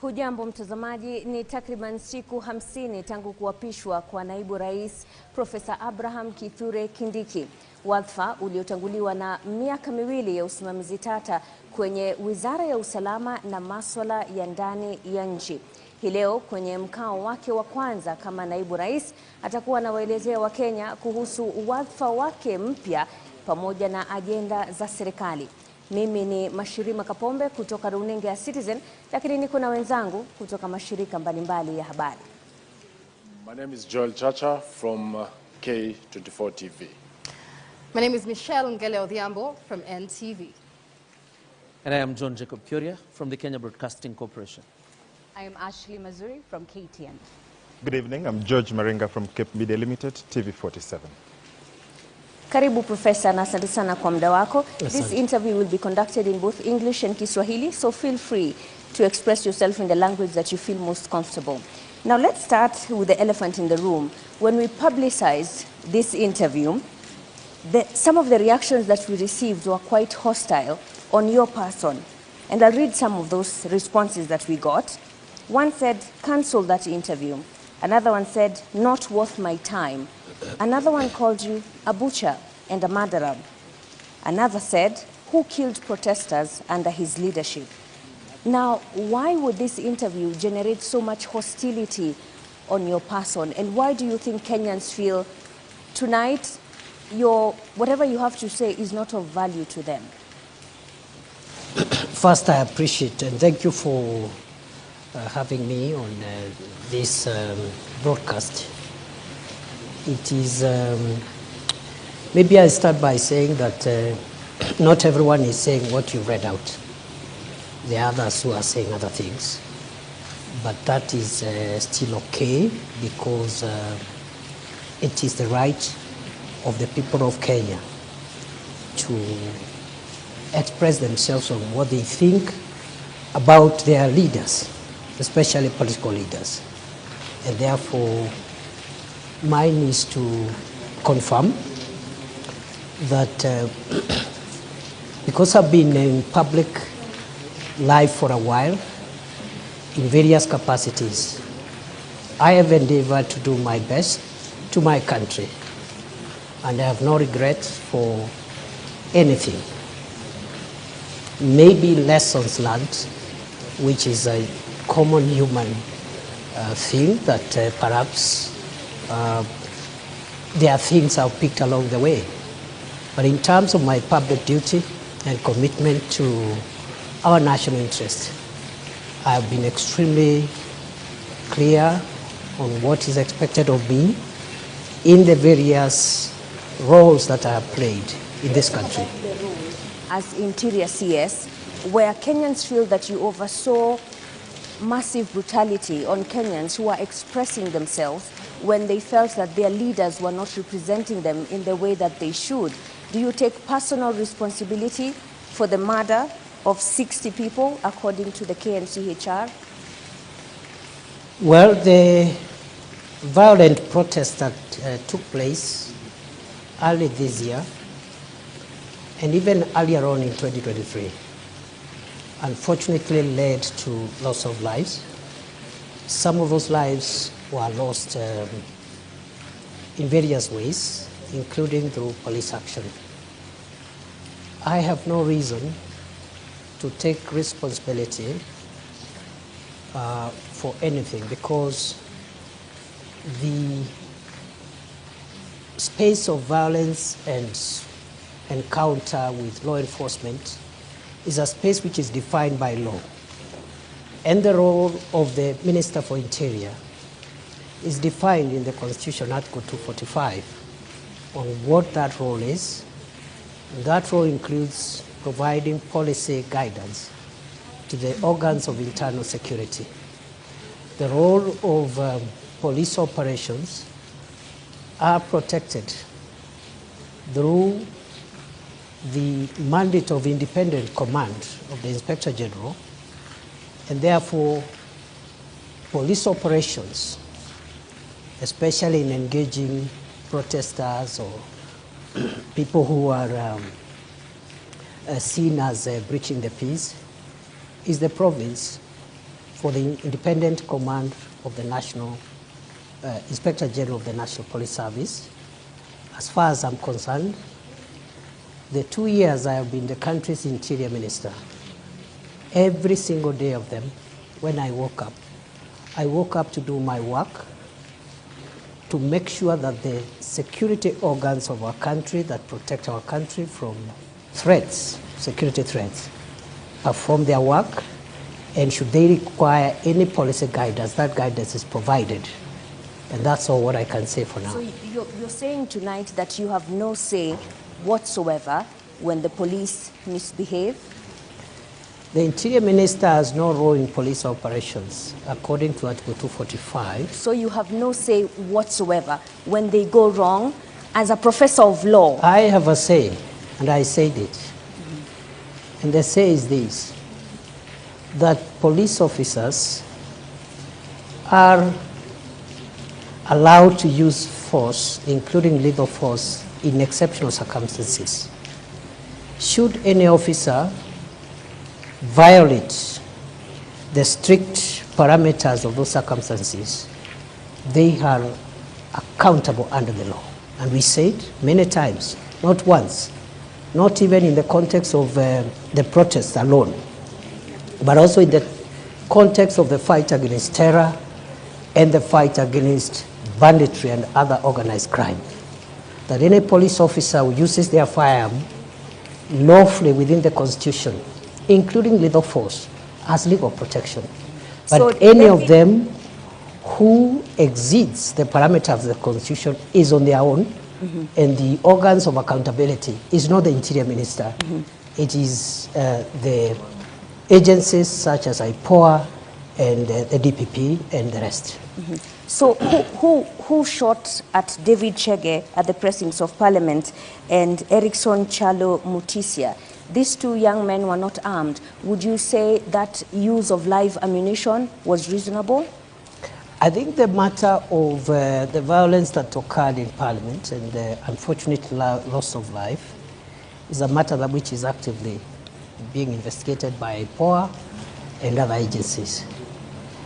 Hujambo mtazamaji, ni takriban siku 50 tangu kuapishwa kwa naibu rais Profesa Abraham Kithure Kindiki, wadhifa uliotanguliwa na miaka miwili ya usimamizi tata kwenye Wizara ya Usalama na Masuala ya ndani ya nchi. Hii leo kwenye mkao wake wa kwanza kama naibu rais atakuwa anawaelezea Wakenya kuhusu wadhifa wake mpya pamoja na ajenda za serikali. Mimi ni Mashirima Kapombe kutoka runinga ya Citizen, lakini niko na wenzangu kutoka mashirika mbalimbali ya habari. My name is Joel Chacha from K24 TV. My name is Michelle Ngele Odhiambo from NTV. And I am John Jacob Kithure from the Kenya Broadcasting Corporation. I am Ashley Mazuri from KTN. Good evening, I'm George Maringa from Cape Media Limited, TV47. Karibu Profesa, na asante sana kwa muda wako. This interview will be conducted in both English and Kiswahili, so feel free to express yourself in the language that you feel most comfortable. Now let's start with the elephant in the room. When we publicized this interview, some of the reactions that we received were quite hostile on your person. And I'll read some of those responses that we got. One said, cancel that interview. Another one said, not worth my time. Another one called you a butcher and a murderer. Another said, who killed protesters under his leadership? Now, why would this interview generate so much hostility on your person? And why do you think Kenyans feel tonight whatever you have to say is not of value to them? First, I appreciate and thank you for having me on this broadcast. It is, maybe I start by saying that not everyone is saying what you read out. There are others who are saying other things. But that is still okay because it is the right of the people of Kenya to express themselves on what they think about their leaders, especially political leaders. And therefore, mine is to confirm that because I've been in public life for a while, in various capacities, I have endeavored to do my best to my country, and I have no regret for anything. Maybe lessons learned, which is a common human thing that perhaps there are things I've picked along the way. But in terms of my public duty and commitment to our national interest, I have been extremely clear on what is expected of me in the various roles that I have played in this country. As Interior CS, where Kenyans feel that you oversaw massive brutality on Kenyans who are expressing themselves when they felt that their leaders were not representing them in the way that they should. Do you take personal responsibility for the murder of 60 people, according to the KNCHR? Well, the violent protest that took place early this year, and even earlier on in 2023, unfortunately led to loss of lives. Some of those lives were lost in various ways, including through police action. I have no reason to take responsibility for anything because the space of violence and encounter with law enforcement is a space which is defined by law. And the role of the Minister for Interior is defined in the Constitution, Article 245, on what that role is. And that role includes providing policy guidance to the organs of internal security. The role of police operations are protected through the mandate of independent command of the Inspector General, and therefore police operations, especially in engaging protesters or people who are seen as breaching the peace, is the province for the independent command of the National Inspector General of the National Police Service. As far as I'm concerned, the 2 years I have been the country's Interior Minister, every single day of them, when I woke up to do my work, to make sure that the security organs of our country that protect our country from threats, security threats, perform their work, and should they require any policy guidance, that guidance is provided. And that's all what I can say for now. So you're saying tonight that you have no say whatsoever when the police misbehave? The Interior Minister has no role in police operations, according to Article 245. So you have no say whatsoever when they go wrong as a professor of law? I have a say, and I said it. And the say is this, that police officers are allowed to use force, including lethal force, in exceptional circumstances. Should any officer violate the strict parameters of those circumstances, they are accountable under the law. And we said many times, not once, not even in the context of the protests alone, but also in the context of the fight against terror and the fight against banditry and other organized crime. That any police officer who uses their firearm lawfully within the Constitution, including lethal force, has legal protection. But so any of them who exceeds the parameters of the Constitution is on their own, and the organs of accountability is not the Interior Minister. It is the agencies such as IPOA and the DPP and the rest. So who shot at David Chege at the precincts of Parliament and Erickson Chalo Mutisia? These two young men were not armed. Would you say that use of live ammunition was reasonable? I think the matter of the violence that occurred in Parliament and the unfortunate loss of life is a matter that which is actively being investigated by IPOA and other agencies.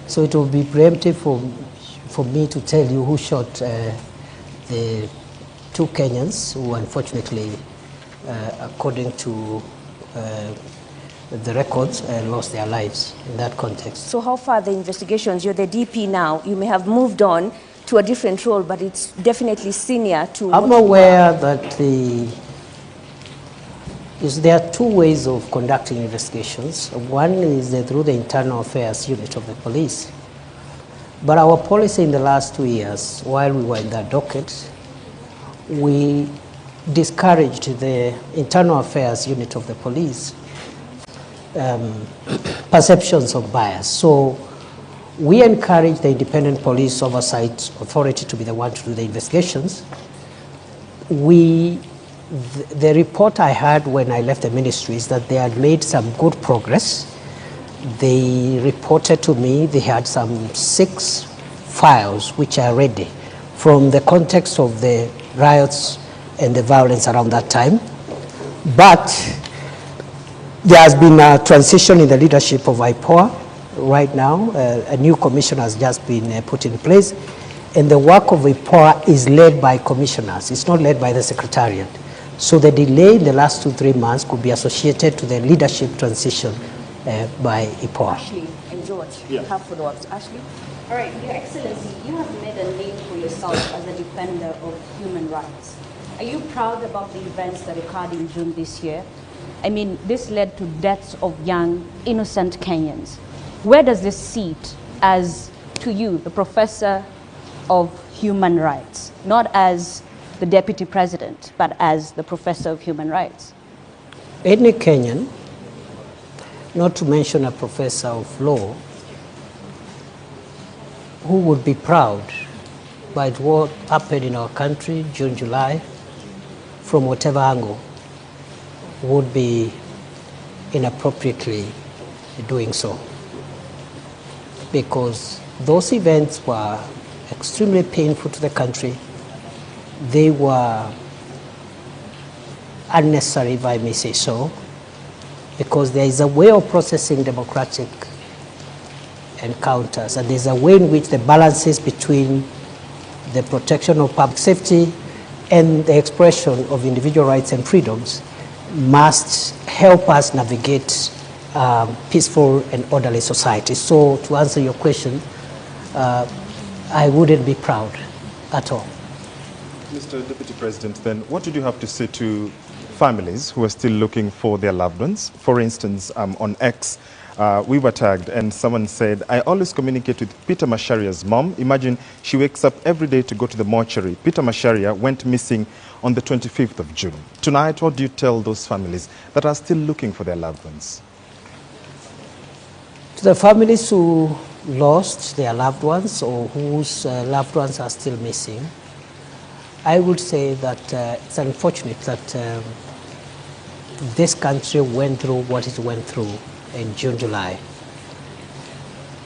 So it will be preemptive for me to tell you who shot the two Kenyans who unfortunately, according to the records, lost their lives in that context. So how far the investigations? You're the DP now. You may have moved on to a different role, but it's definitely senior to... I'm aware that there are two ways of conducting investigations. One is through the internal affairs unit of the police. But our policy in the last 2 years, while we were in that docket, we discouraged the internal affairs unit of the police perceptions of bias. So we encourage the Independent Police Oversight Authority to be the one to do the investigations. The report I had when I left the ministry is that they had made some good progress. They reported to me they had some 6 files which are ready from the context of the riots and the violence around that time. But there has been a transition in the leadership of IPOA right now. A new commission has just been put in place, and the work of IPOA is led by commissioners. It's not led by the Secretariat. So the delay in the last 2-3 months could be associated to the leadership transition by IPOA. Ashley and George, you have follow-ups. Ashley? All right, Your Excellency, you have made a name for yourself as a defender of human rights. Are you proud about the events that occurred in June this year? I mean, this led to deaths of young, innocent Kenyans. Where does this sit as, to you, the professor of human rights, not as the deputy president, but as the professor of human rights? Any Kenyan, not to mention a professor of law, who would be proud by what happened in our country June, July, from whatever angle, would be inappropriately doing so. Because those events were extremely painful to the country. They were unnecessary, if I may say so, because there is a way of processing democratic encounters. And there's a way in which the balances between the protection of public safety and the expression of individual rights and freedoms must help us navigate peaceful and orderly society. So to answer your question, I wouldn't be proud at all. Mr. Deputy President, then what did you have to say to families who are still looking for their loved ones? For instance, on X, we were tagged and someone said, I always communicate with Peter Masharia's mom. Imagine she wakes up every day to go to the mortuary. Peter Masharia went missing on the 25th of June. Tonight, what do you tell those families that are still looking for their loved ones? To the families who lost their loved ones or whose loved ones are still missing, I would say that it's unfortunate that this country went through what it went through in June, July.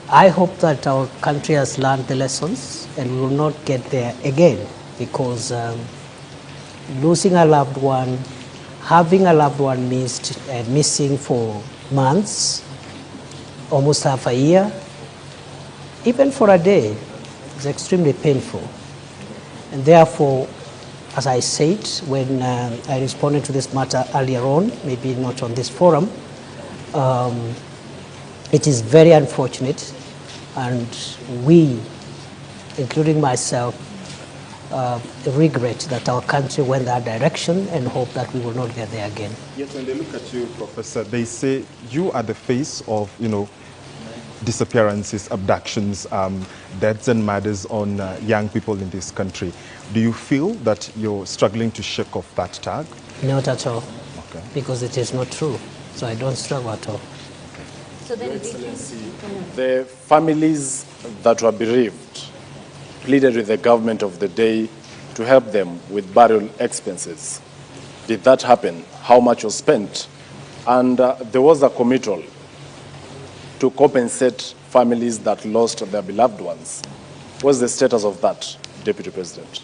I hope that our country has learned the lessons and we will not get there again, because losing a loved one, having a loved one missing for months, almost half a year, even for a day, is extremely painful. And therefore, as I said when I responded to this matter earlier on, maybe not on this forum, it is very unfortunate, and we, including myself, regret that our country went that direction and hope that we will not get there again. Yet when they look at you, Professor, they say you are the face of, disappearances, abductions, deaths and murders on young people in this country. Do you feel that you're struggling to shake off that tag? Not at all, okay, because it is not true. So I don't struggle at all. So then, Your Excellency, the families that were bereaved pleaded with the government of the day to help them with burial expenses. Did that happen? How much was spent? And there was a committal to compensate families that lost their beloved ones. What's the status of that, Deputy President?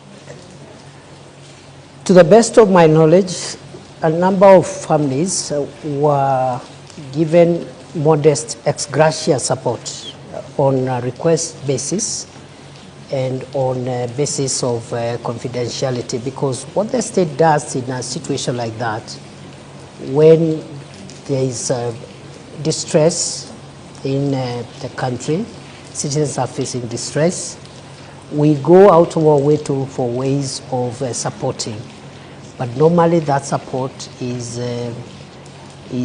To the best of my knowledge, a number of families were given modest ex gratia support on a request basis and on a basis of confidentiality, because what the state does in a situation like that, when there is distress in the country, citizens are facing distress, we go out of our way for ways of supporting. But normally that support is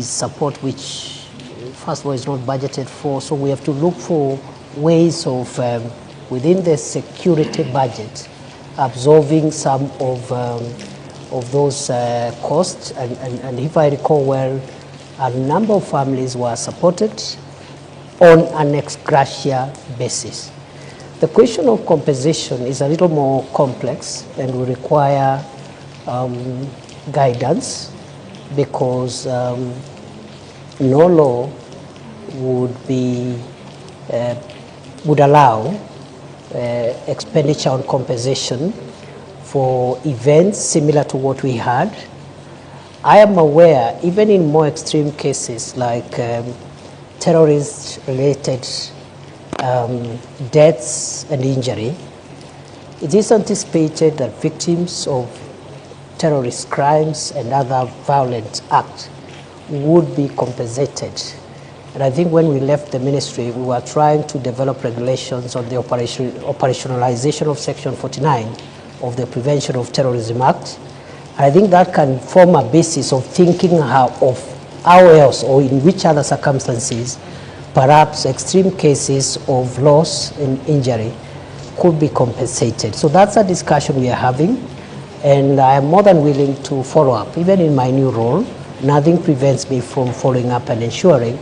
support which, first of all, is not budgeted for, so we have to look for ways of, within the security budget, absorbing some of those costs. And if I recall well, a number of families were supported on an ex gratia basis. The question of compensation is a little more complex and will require guidance, because no law would allow expenditure on compensation for events similar to what we had. I am aware, even in more extreme cases like terrorist-related deaths and injury, it is anticipated that victims of terrorist crimes and other violent acts would be compensated. And I think when we left the ministry, we were trying to develop regulations on the operationalization of Section 49 of the Prevention of Terrorism Act. I think that can form a basis of thinking of how else or in which other circumstances perhaps extreme cases of loss and injury could be compensated. So that's a discussion we are having, and I am more than willing to follow up. Even in my new role, nothing prevents me from following up and ensuring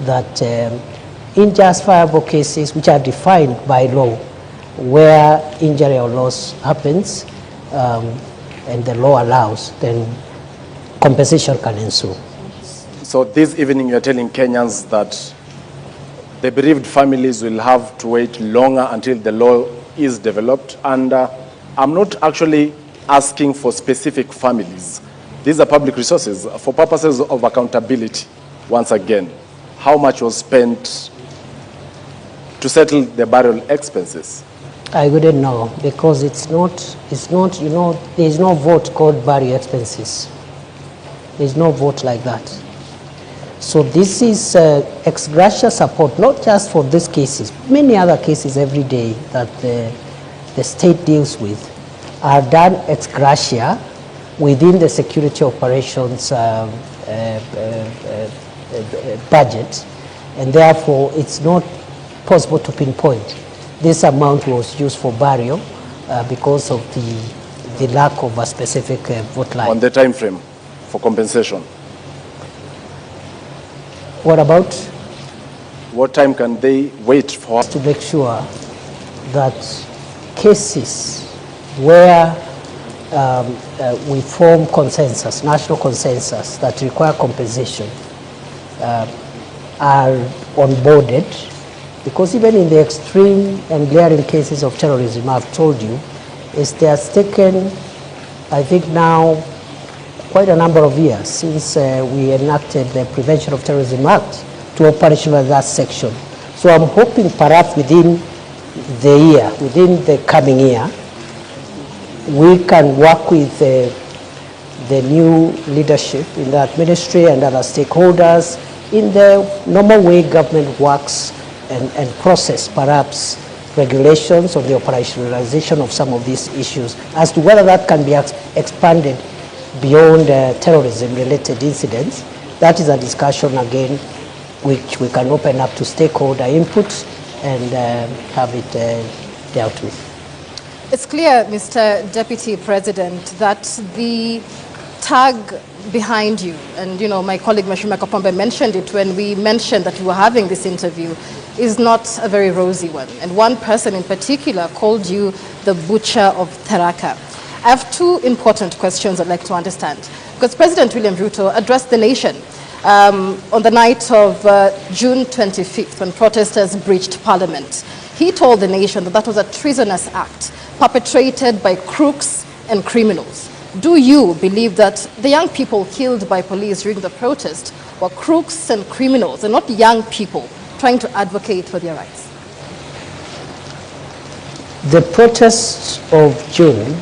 that in justifiable cases which are defined by law, where injury or loss happens and the law allows, then compensation can ensue. So this evening you're telling Kenyans that the bereaved families will have to wait longer until the law is developed. And I'm not actually asking for specific families. These are public resources for purposes of accountability. Once again, how much was spent to settle the burial expenses? I wouldn't know, because it's not, you know, there's no vote called burial expenses. There's no vote like that. So this is ex gratia support, not just for these cases, many other cases every day that the state deals with are done ex gratia within the security operations budget, and therefore it's not possible to pinpoint. This amount was used for burial because of the lack of a specific vote line. On the time frame for compensation? What about? What time can they wait for? To make sure that cases where we form consensus, national consensus that require compensation are onboarded, because even in the extreme and glaring cases of terrorism, I've told you, it has taken, I think now, quite a number of years since we enacted the Prevention of Terrorism Act to operationalize that section. So I'm hoping perhaps within the year, within the coming year, we can work with the new leadership in that ministry and other stakeholders in the normal way government works and process perhaps regulations on the operationalization of some of these issues. As to whether that can be expanded beyond terrorism-related incidents, that is a discussion again which we can open up to stakeholder input and have it dealt with. It's clear, Mr. Deputy President, that the tag behind you, and you know, my colleague Mashima Kapombe mentioned it when we mentioned that we were having this interview, is not a very rosy one. And one person in particular called you the butcher of Tharaka. I have two important questions I'd like to understand. Because President William Ruto addressed the nation on the night of June 25th when protesters breached Parliament. He told the nation that that was a treasonous act perpetrated by crooks and criminals. Do you believe that the young people killed by police during the protest were crooks and criminals and not young people trying to advocate for their rights? The protests of June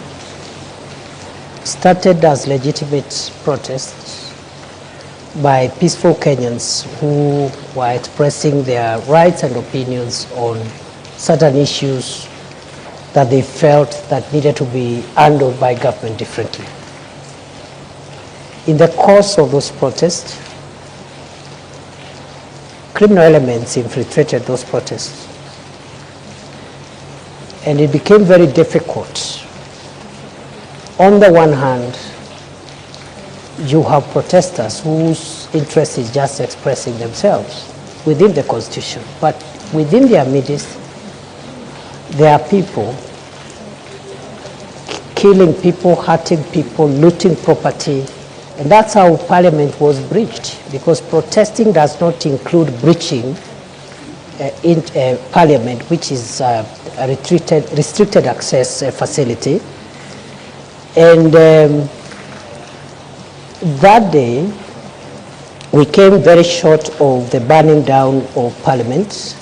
started as legitimate protests by peaceful Kenyans who were expressing their rights and opinions on certain issues that they felt that needed to be handled by government differently. In the course of those protests, criminal elements infiltrated those protests, and it became very difficult. On the one hand, you have protesters whose interest is just expressing themselves within the Constitution, but within their midst, there are people killing people, hurting people, looting property, and that's how Parliament was breached, because protesting does not include breaching in Parliament, which is a restricted access facility. And that day, we came very short of the burning down of Parliament.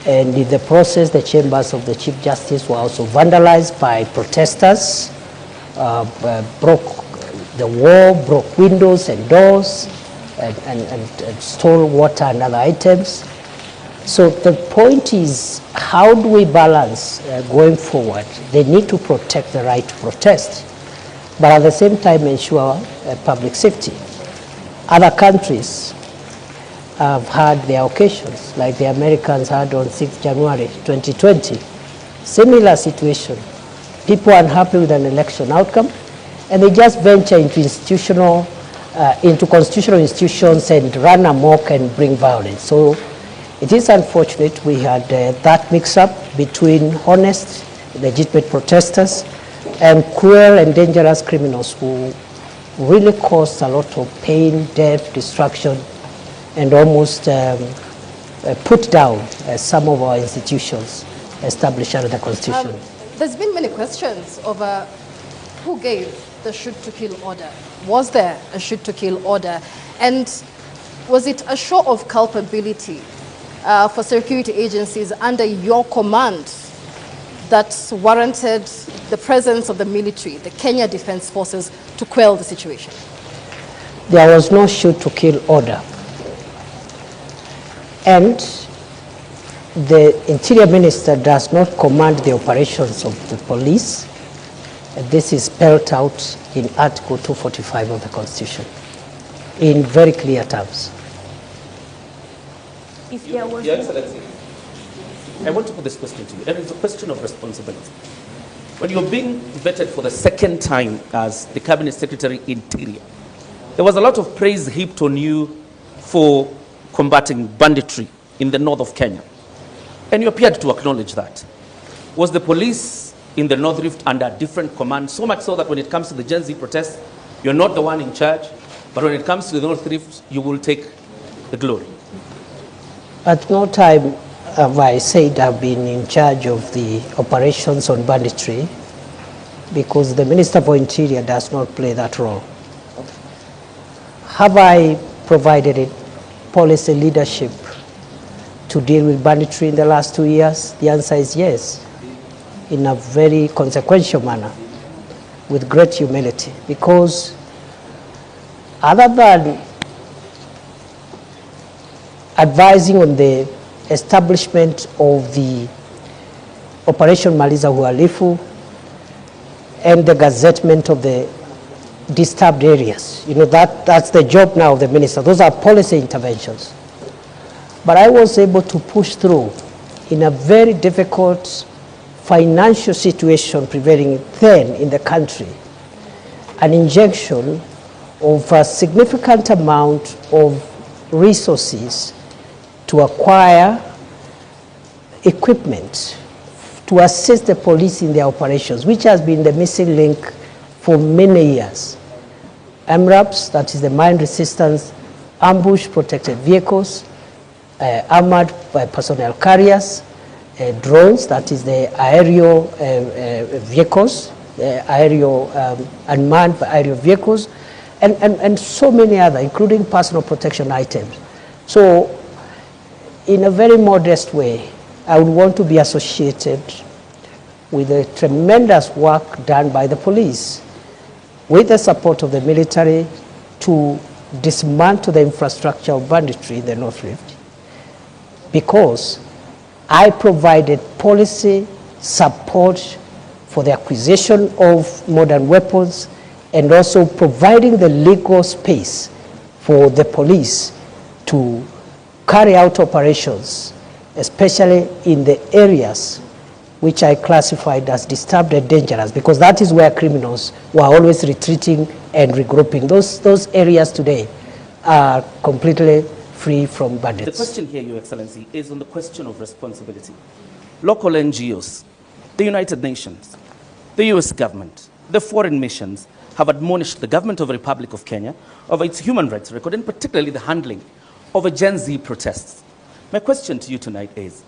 And in the process, the chambers of the Chief Justice were also vandalized by protesters, broke the wall, broke windows and doors, and stole water and other items. So the point is, how do we balance going forward? They need to protect the right to protest, but at the same time ensure public safety. Other countries have had their occasions, like the Americans had on 6th January 2020. Similar situation. People are unhappy with an election outcome, and they just venture into constitutional institutions and run amok and bring violence. So it is unfortunate we had that mix-up between honest, legitimate protesters and cruel and dangerous criminals who really caused a lot of pain, death, destruction, and almost put down some of our institutions established under the Constitution. There's been many questions over who gave the shoot-to-kill order. Was there a shoot-to-kill order? And was it a show of culpability for security agencies under your command that warranted the presence of the military, the Kenya Defense Forces, to quell the situation? There was no shoot to kill order. And the Interior Minister does not command the operations of the police. This is spelled out in Article 245 of the Constitution in very clear terms. If there was Your Excellency, I want to put this question to you, and it's a question of responsibility. When you're being vetted for the second time as the Cabinet Secretary Interior, there was a lot of praise heaped on you for combating banditry in the north of Kenya. And you appeared to acknowledge that. Was the police in the North Rift under different command, so much so that when it comes to the Gen Z protests, you're not the one in charge, but when it comes to the North Rift, you will take the glory? At no time have I said I've been in charge of the operations on banditry, because the Minister for Interior does not play that role. Have I provided a policy leadership to deal with banditry in the last 2 years? The answer is yes, in a very consequential manner, with great humility, because other than advising on the establishment of the Operation Maliza Uhalifu and the gazettement of the disturbed areas. You know, that's the job now of the minister. Those are policy interventions. But I was able to push through in a very difficult financial situation prevailing then in the country, an injection of a significant amount of resources to acquire equipment to assist the police in their operations, which has been the missing link for many years. MRAPs, that is the mine resistance, ambush protected vehicles, armored personnel carriers, drones, that is the aerial vehicles, aerial unmanned aerial vehicles, and so many other, including personal protection items. So, in a very modest way, I would want to be associated with the tremendous work done by the police, with the support of the military, to dismantle the infrastructure of banditry in the North Rift, because I provided policy support for the acquisition of modern weapons and also providing the legal space for the police to carry out operations, especially in the areas which I classified as disturbed and dangerous, because that is where criminals were always retreating and regrouping. Those areas today are completely free from bandits. The question here, Your Excellency, is on the question of responsibility. Local NGOs, the United Nations, the US government, the foreign missions have admonished the government of the Republic of Kenya over its human rights record, and particularly the handling of a Gen Z protests. My question to you tonight is,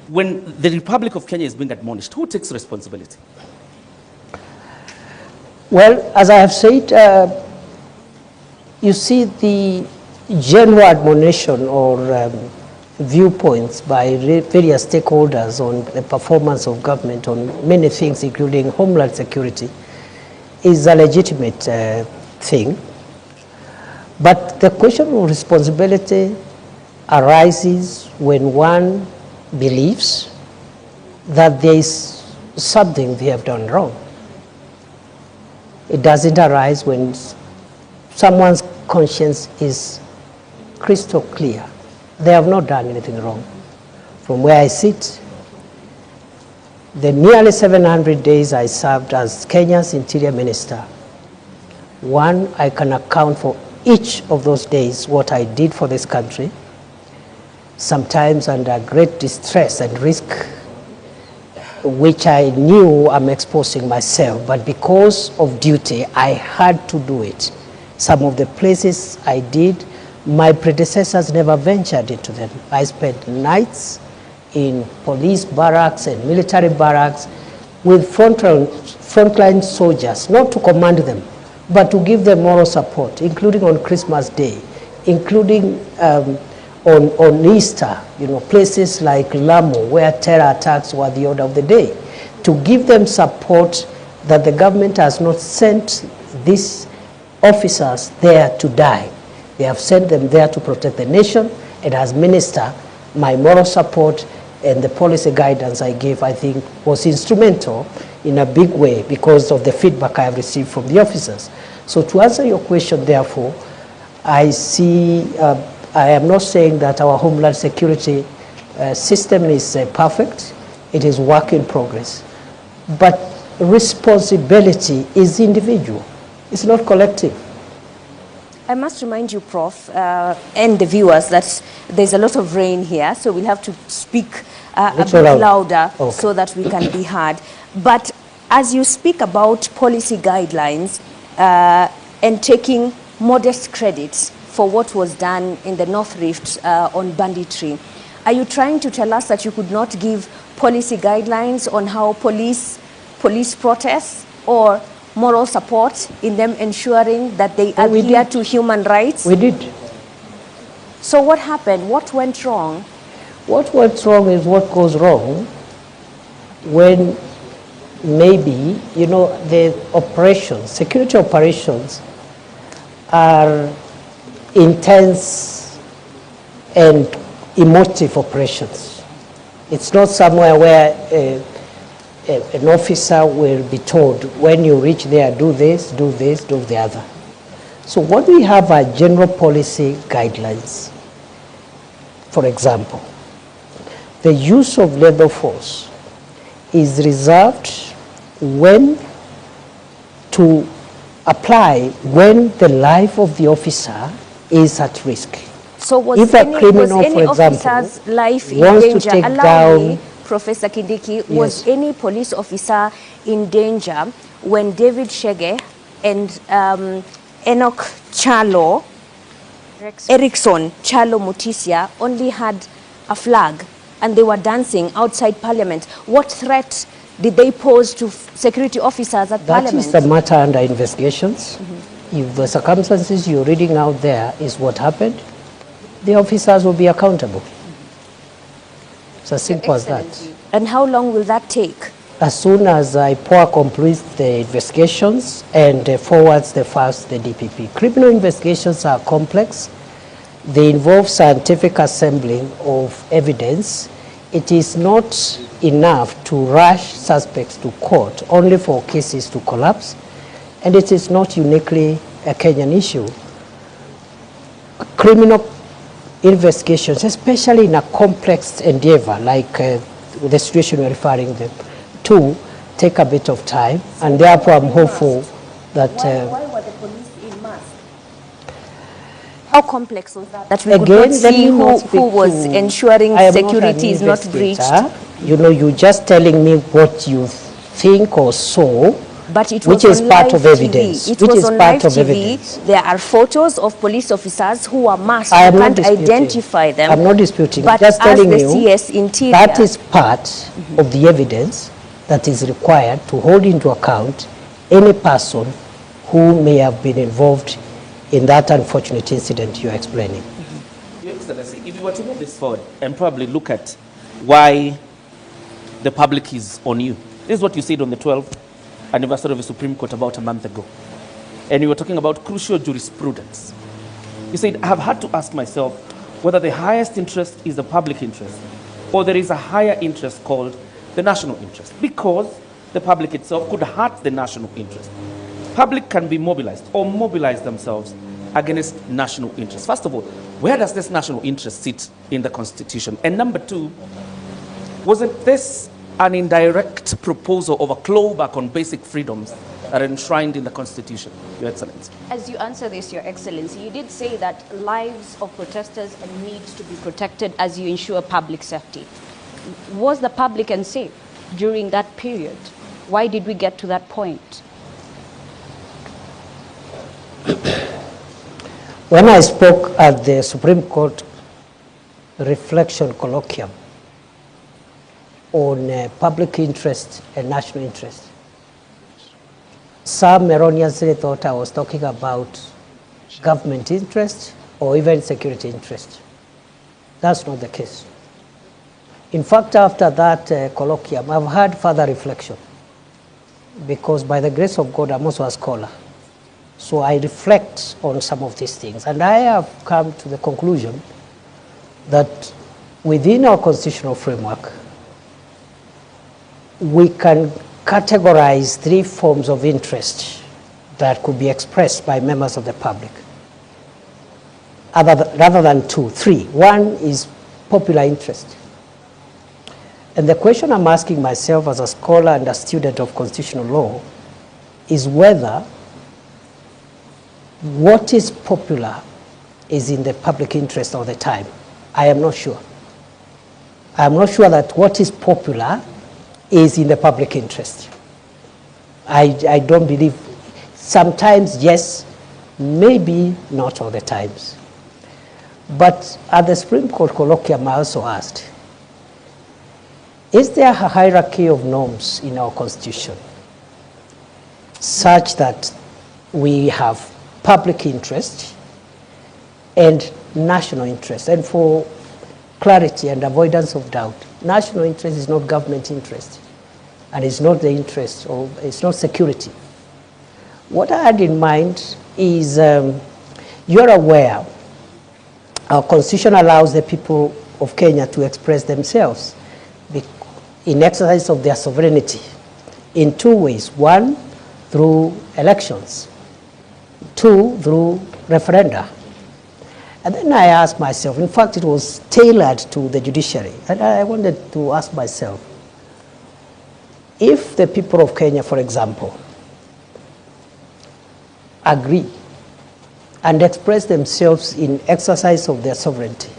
when the Republic of Kenya is being admonished, who takes responsibility? Well, as I have said, you see the general admonition or viewpoints by various stakeholders on the performance of government on many things, including homeland security, is a legitimate thing. But the question of responsibility arises when one believes that there is something they have done wrong. It doesn't arise when someone's conscience is crystal clear. They have not done anything wrong. From where I sit, the nearly 700 days I served as Kenya's Interior Minister, one, I can account for each of those days what I did for this country, sometimes under great distress and risk, which I knew I'm exposing myself, but because of duty, I had to do it. Some of the places I did, my predecessors never ventured into them. I spent nights in police barracks and military barracks with frontline soldiers, not to command them, but to give them moral support, including on Christmas Day, including on Easter, places like Lamu, where terror attacks were the order of the day, to give them support that the government has not sent these officers there to die. They have sent them there to protect the nation. And as minister, my moral support and the policy guidance I gave, I think, was instrumental in a big way because of the feedback I have received from the officers. So to answer your question, therefore, I see, I am not saying that our Homeland Security system is perfect. It is work in progress. But responsibility is individual. It's not collective. I must remind you, Prof, and the viewers that there's a lot of rain here, so we'll have to speak a bit louder so that we can be heard. But as you speak about policy guidelines and taking modest credits for what was done in the North Rift on banditry, are you trying to tell us that you could not give policy guidelines on how police protests or moral support in them ensuring that they adhere to human rights? We did. So what happened? What went wrong? What went wrong is what goes wrong when maybe, the operations, security operations are intense and emotive operations. It's not somewhere where an officer will be told, when you reach there, do this, do this, do the other. So what we have are general policy guidelines. For example, the use of lethal force is reserved when to apply when the life of the officer is at risk. So was if any, a criminal, was any for example, officer's life in wants danger? to take Allow down me, Professor Kindiki, Yes. was any police officer in danger when David Shege and Enoch Chalo, Erickson Chalo Mutisia only had a flag and they were dancing outside Parliament? What threat did they pose to security officers at Parliament? That is the matter under investigations. If the circumstances you're reading out there is what happened, the officers will be accountable. It's as simple as that. And how long will that take? As soon as IPOA completes the investigations and forwards the files to the DPP. Criminal investigations are complex. They involve scientific assembling of evidence. It is not enough to rush suspects to court only for cases to collapse. And it is not uniquely a Kenyan issue. Criminal investigations, especially in a complex endeavor like the situation we're referring them to, take a bit of time, and therefore I'm hopeful that... Why were the police in mass? How complex was that? That we Again, could not see who was ensuring security is not breached? You're just telling me what you think or saw, but it was which is part of evidence. It was on live TV. There are photos of police officers who are masked. You can't identify them. I'm not disputing. But just telling as the you, CS Interior, that is part of the evidence that is required to hold into account any person who may have been involved in that unfortunate incident you're explaining. Your Excellency, if you were to move this forward and probably look at why the public is on you. This is what you said on the 12th anniversary of the Supreme Court about a month ago. And you were talking about crucial jurisprudence. You said, I have had to ask myself whether the highest interest is the public interest or there is a higher interest called the national interest, because the public itself could hurt the national interest. Public can be mobilized or mobilize themselves against national interest. First of all, where does this national interest sit in the Constitution? And number two, wasn't this an indirect proposal of a clawback on basic freedoms that are enshrined in the Constitution, Your Excellency? As you answer this, Your Excellency, you did say that lives of protesters need to be protected as you ensure public safety. Was the public unsafe during that period? Why did we get to that point? When I spoke at the Supreme Court reflection colloquium on public interest and national interest, some erroneously thought I was talking about government interest or even security interest. That's not the case. In fact, after that colloquium, I've had further reflection, because by the grace of God, I'm also a scholar. So I reflect on some of these things, and I have come to the conclusion that within our constitutional framework, we can categorize 3 forms of interest that could be expressed by members of the public, rather than 2, 3. One is popular interest. And the question I'm asking myself as a scholar and a student of constitutional law is whether what is popular is in the public interest all the time. I am not sure. I am not sure that what is popular is in the public interest. I don't believe. Sometimes, yes, maybe not all the times. But at the Supreme Court colloquium, I also asked, is there a hierarchy of norms in our Constitution such that we have public interest and national interest? And for clarity and avoidance of doubt, national interest is not government interest, and it's not the interest of, it's not security. What I had in mind is, you're aware, our Constitution allows the people of Kenya to express themselves in exercise of their sovereignty in 2 ways. 1, through elections. 2, through referenda. And then I asked myself, in fact, it was tailored to the judiciary, and I wanted to ask myself, if the people of Kenya, for example, agree and express themselves in exercise of their sovereignty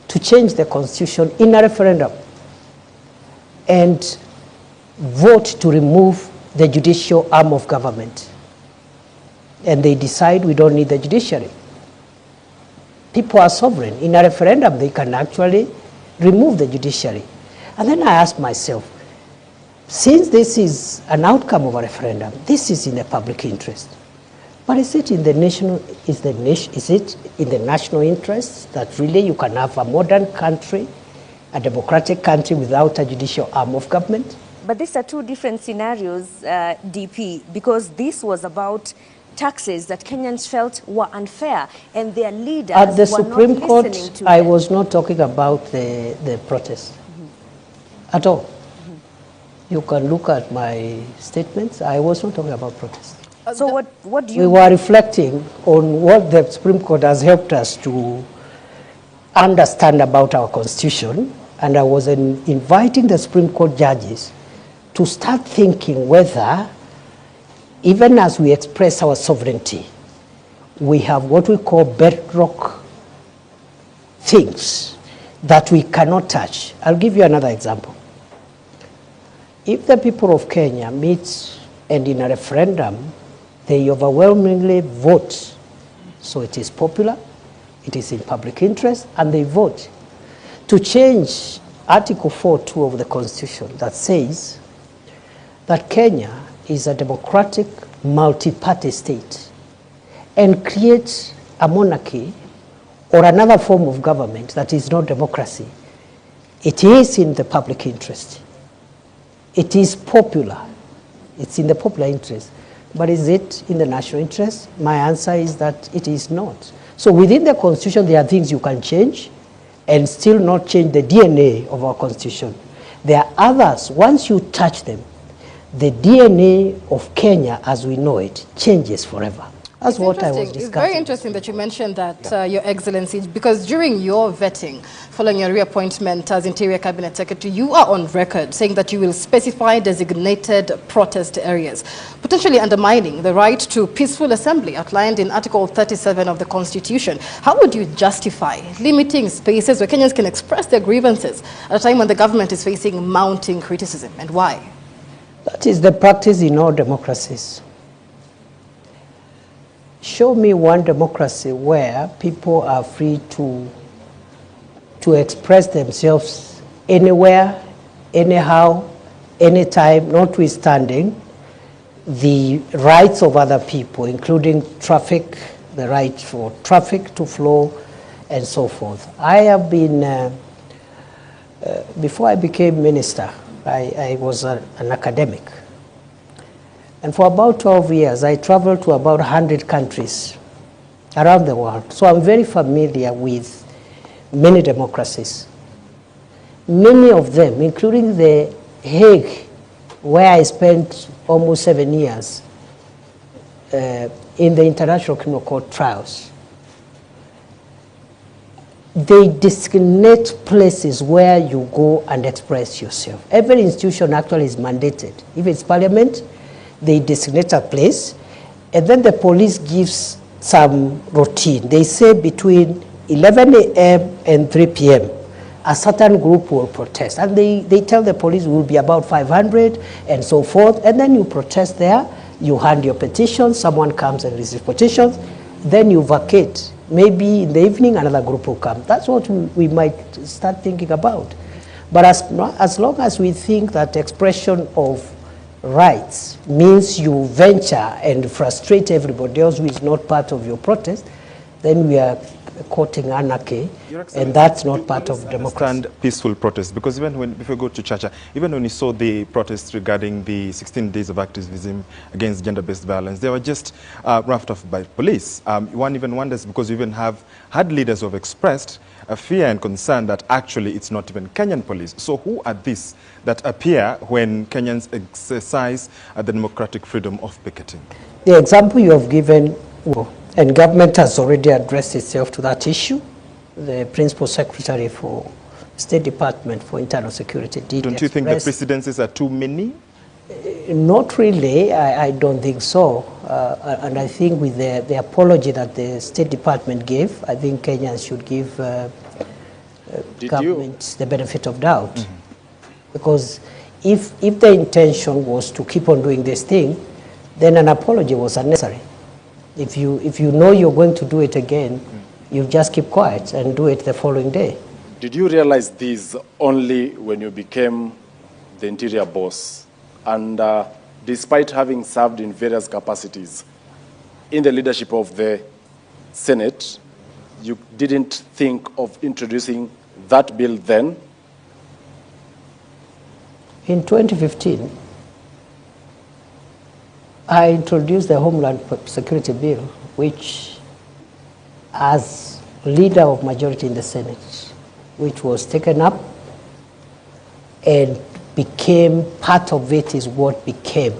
to change the Constitution in a referendum and vote to remove the judicial arm of government, and they decide we don't need the judiciary, people are sovereign. In a referendum, they can actually remove the judiciary. And then I asked myself, since this is an outcome of a referendum, this is in the public interest. But is it in the national, is it in the national interest that really you can have a modern country, a democratic country without a judicial arm of government? But these are 2 different scenarios, DP, because this was about taxes that Kenyans felt were unfair, and their leaders at the were Supreme not Court, listening to I them. was not talking about the protest at all. You can look at my statements. I was not talking about protest. So what do you... We were reflecting on what the Supreme Court has helped us to understand about our Constitution, and I was inviting the Supreme Court judges to start thinking whether, even as we express our sovereignty, we have what we call bedrock things that we cannot touch. I'll give you another example. If the people of Kenya meet and in a referendum, they overwhelmingly vote, so it is popular, it is in public interest, and they vote to change Article 4.2 of the Constitution that says that Kenya is a democratic multi-party state and create a monarchy or another form of government that is not democracy. It is in the public interest. It is popular. It's in the popular interest. But is it in the national interest? My answer is that it is not. So within the Constitution, there are things you can change and still not change the DNA of our Constitution. There are others, once you touch them, the DNA of Kenya as we know it changes forever. That's what I was discussing. It's very interesting that you mentioned that, Your Excellency, because during your vetting, following your reappointment as Interior Cabinet Secretary, you are on record saying that you will specify designated protest areas, potentially undermining the right to peaceful assembly outlined in Article 37 of the Constitution. How would you justify limiting spaces where Kenyans can express their grievances at a time when the government is facing mounting criticism, and why? That is the practice in all democracies. Show me one democracy where people are free to express themselves anywhere, anyhow, anytime, notwithstanding the rights of other people, including traffic, the right for traffic to flow, and so forth. I have been, before I became minister, I was an academic. And for about 12 years, I traveled to about 100 countries around the world. So I'm very familiar with many democracies. Many of them, including the Hague, where I spent almost 7 years in the International Criminal Court trials, they designate places where you go and express yourself. Every institution actually is mandated. If it's parliament, they designate a place, and then the police gives some routine. They say between 11 a.m. and 3 p.m., a certain group will protest. And they tell the police will be about 500 and so forth. And then you protest there, you hand your petitions, someone comes and receives petitions, then you vacate. Maybe in the evening, another group will come. That's what we might start thinking about. But as long as we think that expression of rights means you venture and frustrate everybody else who is not part of your protest, then we are courting anarchy, and that's not part of democracy. Understand peaceful protest, because even when, if you go to Chacha, even when you saw the protests regarding the 16 days of activism against gender-based violence, they were just roughed off by police. One even wonders, because we even have had leaders who have expressed a fear and concern that actually it's not even Kenyan police. So who are these that appear when Kenyans exercise the democratic freedom of picketing? The example you have given, and government has already addressed itself to that issue. The Principal Secretary for State Department for Internal Security did Don't you think the precedences are too many? Not really, I don't think so. And I think with the apology that the State Department gave, I think Kenyans should give government the benefit of doubt. Mm-hmm. Because if the intention was to keep on doing this thing, then an apology was unnecessary. If you know you're going to do it again, you just keep quiet and do it the following day. Did you realize this only when you became the interior boss? And despite having served in various capacities in the leadership of the Senate, you didn't think of introducing that bill then? In 2015, I introduced the Homeland Security Bill, which, as leader of majority in the Senate, which was taken up and became part of it, is what became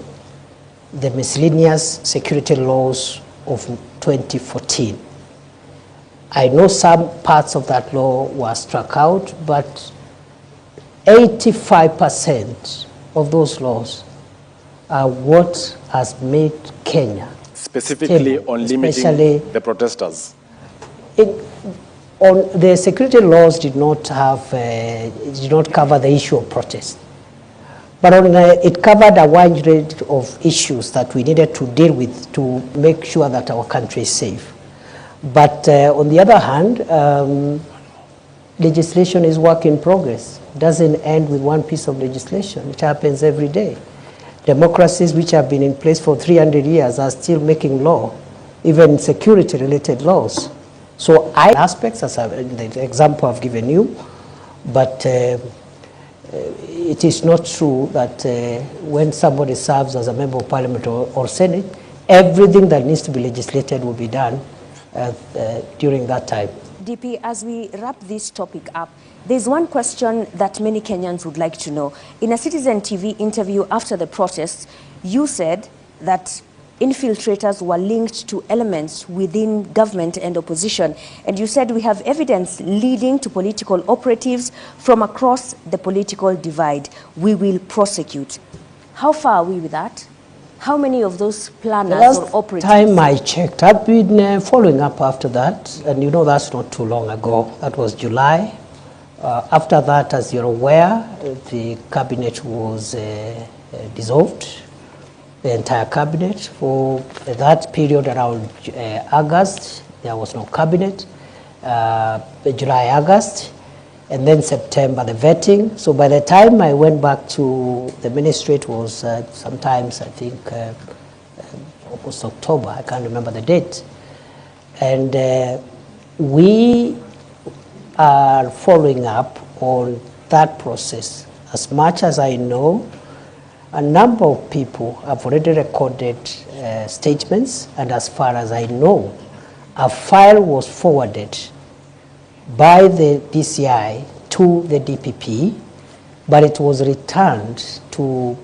the miscellaneous security laws of 2014. I know some parts of that law were struck out, but 85% of those laws are what has made Kenya specifically stable, on limiting the protesters. The security laws did not cover the issue of protest, but it covered a wide range of issues that we needed to deal with to make sure that our country is safe. But on the other hand, legislation is work in progress. It doesn't end with one piece of legislation. It happens every day. Democracies which have been in place for 300 years are still making law, even security-related laws. So aspects, as the example I've given you, but it is not true that when somebody serves as a member of parliament or senate, everything that needs to be legislated will be done during that time. DP, as we wrap this topic up, there's one question that many Kenyans would like to know. In a Citizen TV interview after the protests, you said that infiltrators were linked to elements within government and opposition. And you said we have evidence leading to political operatives from across the political divide. We will prosecute. How far are we with that? How many of those planners or operatives? Last time I checked, I've been following up after that, and you know that's not too long ago. That was July. After that, as you're aware, the cabinet was dissolved, the entire cabinet. For that period around August, there was no cabinet. July, August, and then September, the vetting. So by the time I went back to the ministry, it was sometimes, I think, almost October. I can't remember the date. And we are following up on that process. As much as I know, a number of people have already recorded statements, and as far as I know, a file was forwarded by the DCI to the DPP, but it was returned to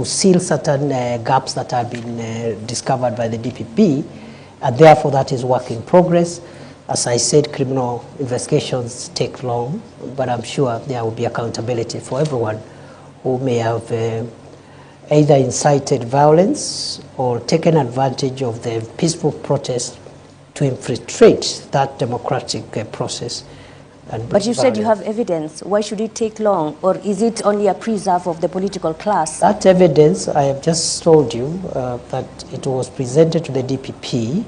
seal certain gaps that had been discovered by the DPP, and therefore that is work in progress. As I said, criminal investigations take long, but I'm sure there will be accountability for everyone who may have either incited violence or taken advantage of the peaceful protest to infiltrate that democratic process. But you said you have evidence. Why should it take long? Or is it only a preserve of the political class? That evidence, I have just told you that it was presented to the DPP,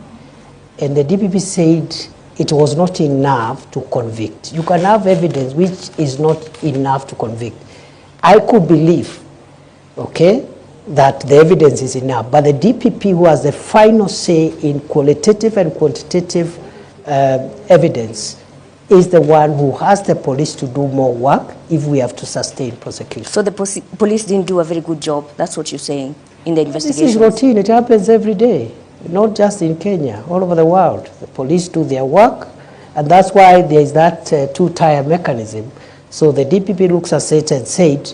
and the DPP said it was not enough to convict. You can have evidence which is not enough to convict. I could believe, okay, that the evidence is enough, but the DPP, who has the final say in qualitative and quantitative evidence, is the one who has the police to do more work if we have to sustain prosecution. So the police didn't do a very good job, that's what you're saying, in the investigation? This is routine, it happens every day, not just in Kenya, all over the world. The police do their work, and that's why there is that two-tier mechanism. So the DPP looks at it and said,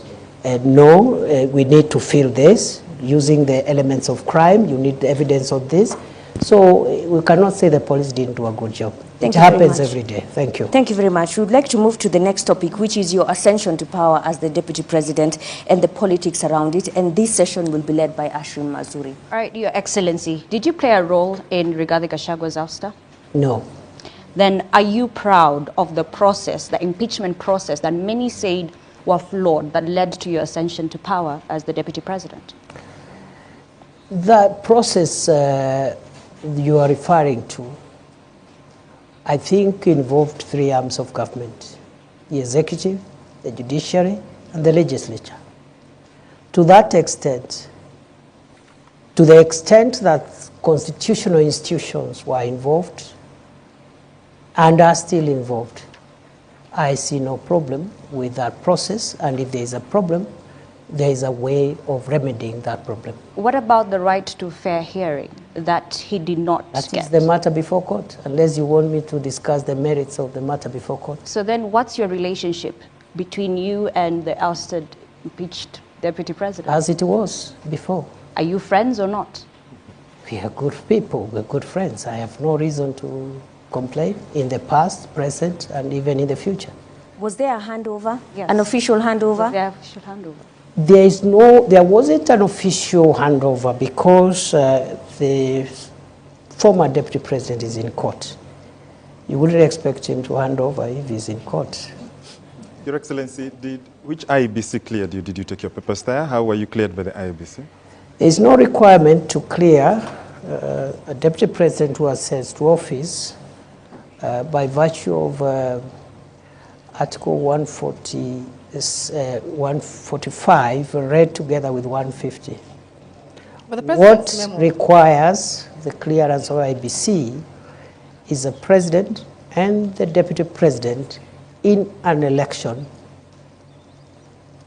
no, we need to fill this, using the elements of crime, you need the evidence of this. So we cannot say the police didn't do a good job. It happens every day. Thank you. Thank you very much. We would like to move to the next topic, which is your ascension to power as the Deputy President and the politics around it. And this session will be led by Ashwin Mazuri. All right, Your Excellency, did you play a role in Rigathi Gachagwa's ouster? No. Then are you proud of the process, the impeachment process that many said were flawed that led to your ascension to power as the Deputy President? That process you are referring to, I think, involved three arms of government: the executive, the judiciary, and the legislature. To that extent, to the extent that constitutional institutions were involved and are still involved, I see no problem with that process, and if there is a problem, there is a way of remedying that problem. What about the right to fair hearing that he did not That get? is the matter before court, unless you want me to discuss the merits of the matter before court. So then what's your relationship between you and the ousted, impeached Deputy President? As it was before. Are you friends or not? We are good people, we're good friends. I have no reason to complain in the past, present, and even in the future. Was there a handover? Yes. An official handover? Was there official handover? There wasn't an official handover because the former Deputy President is in court. You wouldn't expect him to hand over if he's in court. Your Excellency, which IEBC cleared you? Did you take your papers there? How were you cleared by the IEBC? There is no requirement to clear a Deputy President who ascends to office by virtue of Article 145 read together with 150. But the What President's memo requires the clearance of IBC is the President and the Deputy President in an election.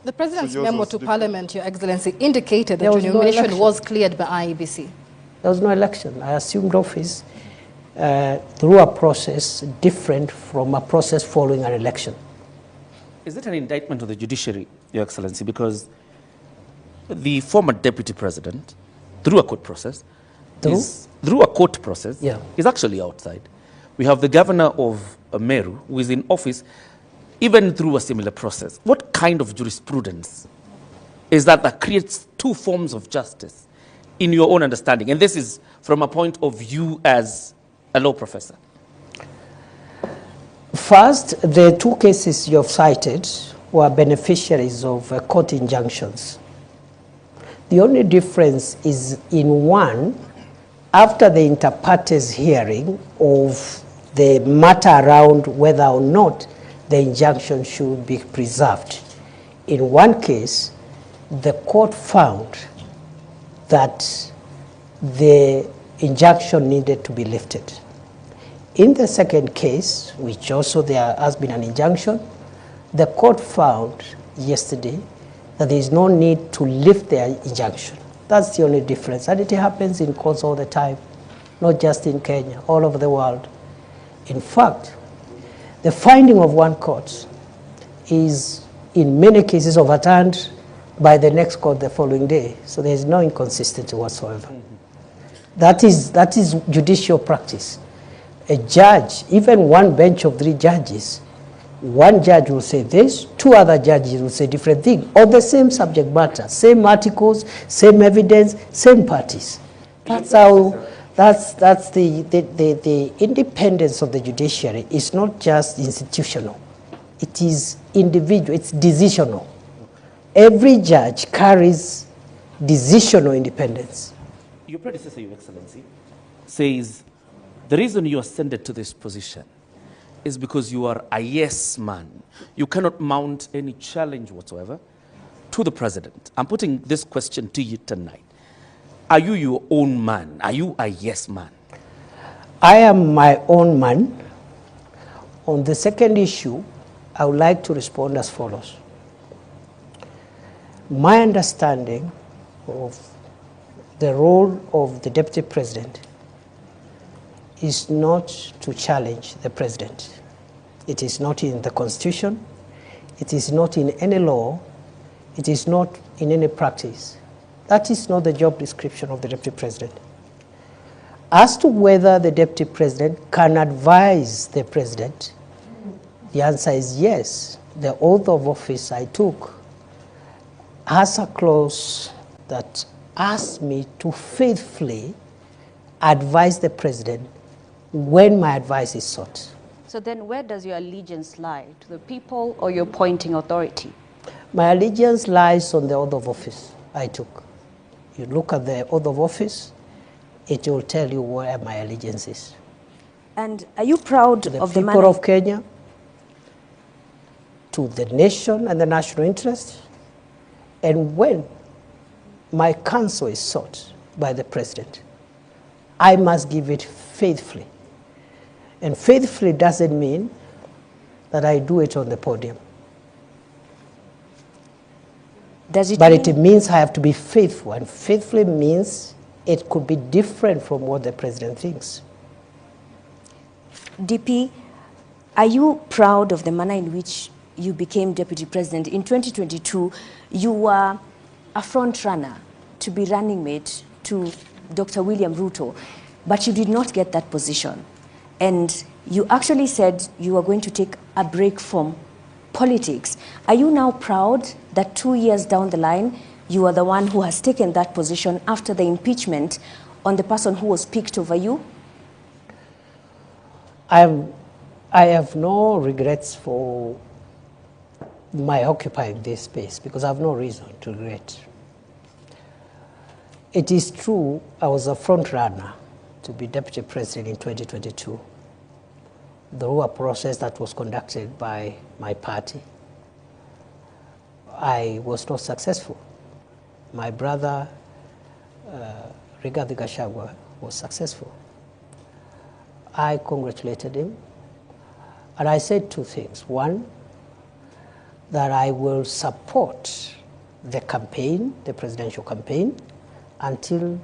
The President's yours memo was to different. Parliament, Your Excellency, indicated There that was your no nomination election. was cleared by IEBC. There was no election. I assumed office through a process different from a process following an election. Is it an indictment of the judiciary, Your Excellency? Because the former Deputy President, through a court process, is actually outside. We have the governor of Meru, who is in office, even through a similar process. What kind of jurisprudence is that creates two forms of justice in your own understanding? And this is from a point of view as a law professor. First, the two cases you have cited were beneficiaries of court injunctions. The only difference is in one, after the inter partes hearing of the matter around whether or not the injunction should be preserved. In one case, the court found that the injunction needed to be lifted. In the second case, which also there has been an injunction, the court found yesterday that there is no need to lift the injunction. That's the only difference. And it happens in courts all the time, not just in Kenya, all over the world. In fact, the finding of one court is in many cases overturned by the next court the following day. So there is no inconsistency whatsoever. That is judicial practice. A judge, even one bench of 3 judges, one judge will say this, 2 other judges will say different things, on the same subject matter, same articles, same evidence, same parties. That's how, that's the independence of the judiciary is not just institutional. It is individual, it's decisional. Every judge carries decisional independence. Your predecessor, Your Excellency, says the reason you ascended to this position is because you are a yes man. You cannot mount any challenge whatsoever to the president. I'm putting this question to you tonight. Are you your own man? Are you a yes man? I am my own man. On the second issue, I would like to respond as follows. My understanding of the role of the deputy president is not to challenge the president. It is not in the constitution. It is not in any law. It is not in any practice. That is not the job description of the deputy president. As to whether the deputy president can advise the president, the answer is yes. The oath of office I took has a clause that asks me to faithfully advise the president when my advice is sought. So then where does your allegiance lie? To the people or your appointing authority? My allegiance lies on the oath of office I took. You look at the oath of office, it will tell you where my allegiance is. And are you proud of the people of Kenya, to the nation and the national interest? And when my counsel is sought by the president, I must give it faithfully. And faithfully doesn't mean that I do it on the podium. But it means I have to be faithful, and faithfully means it could be different from what the president thinks. DP, are you proud of the manner in which you became deputy president? In 2022, you were a front runner to be running mate to Dr. William Ruto, but you did not get that position. And you actually said you were going to take a break from politics. Are you now proud that 2 years down the line, you are the one who has taken that position after the impeachment on the person who was picked over you? I have no regrets for my occupying this space because I have no reason to regret. It is true I was a front runner to be deputy president in 2022 through a process that was conducted by my party. I was not successful. My brother, Rigathi Gachagua, was successful. I congratulated him, and I said 2 things. One, that I will support the campaign, the presidential campaign, until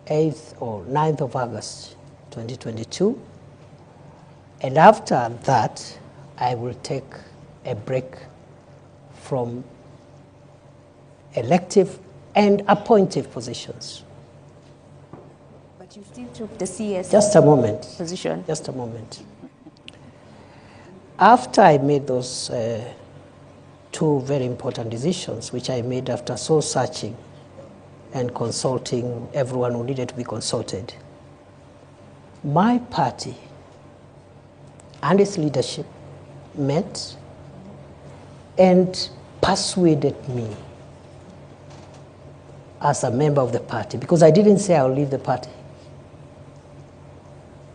8th or 9th of August 2022. And after that, I will take a break from elective and appointive positions. But you still took the CS Just a moment. position. Just a moment. After I made those 2 very important decisions, which I made after soul searching and consulting everyone who needed to be consulted, my party and its leadership met and persuaded me as a member of the party, because I didn't say I'll leave the party.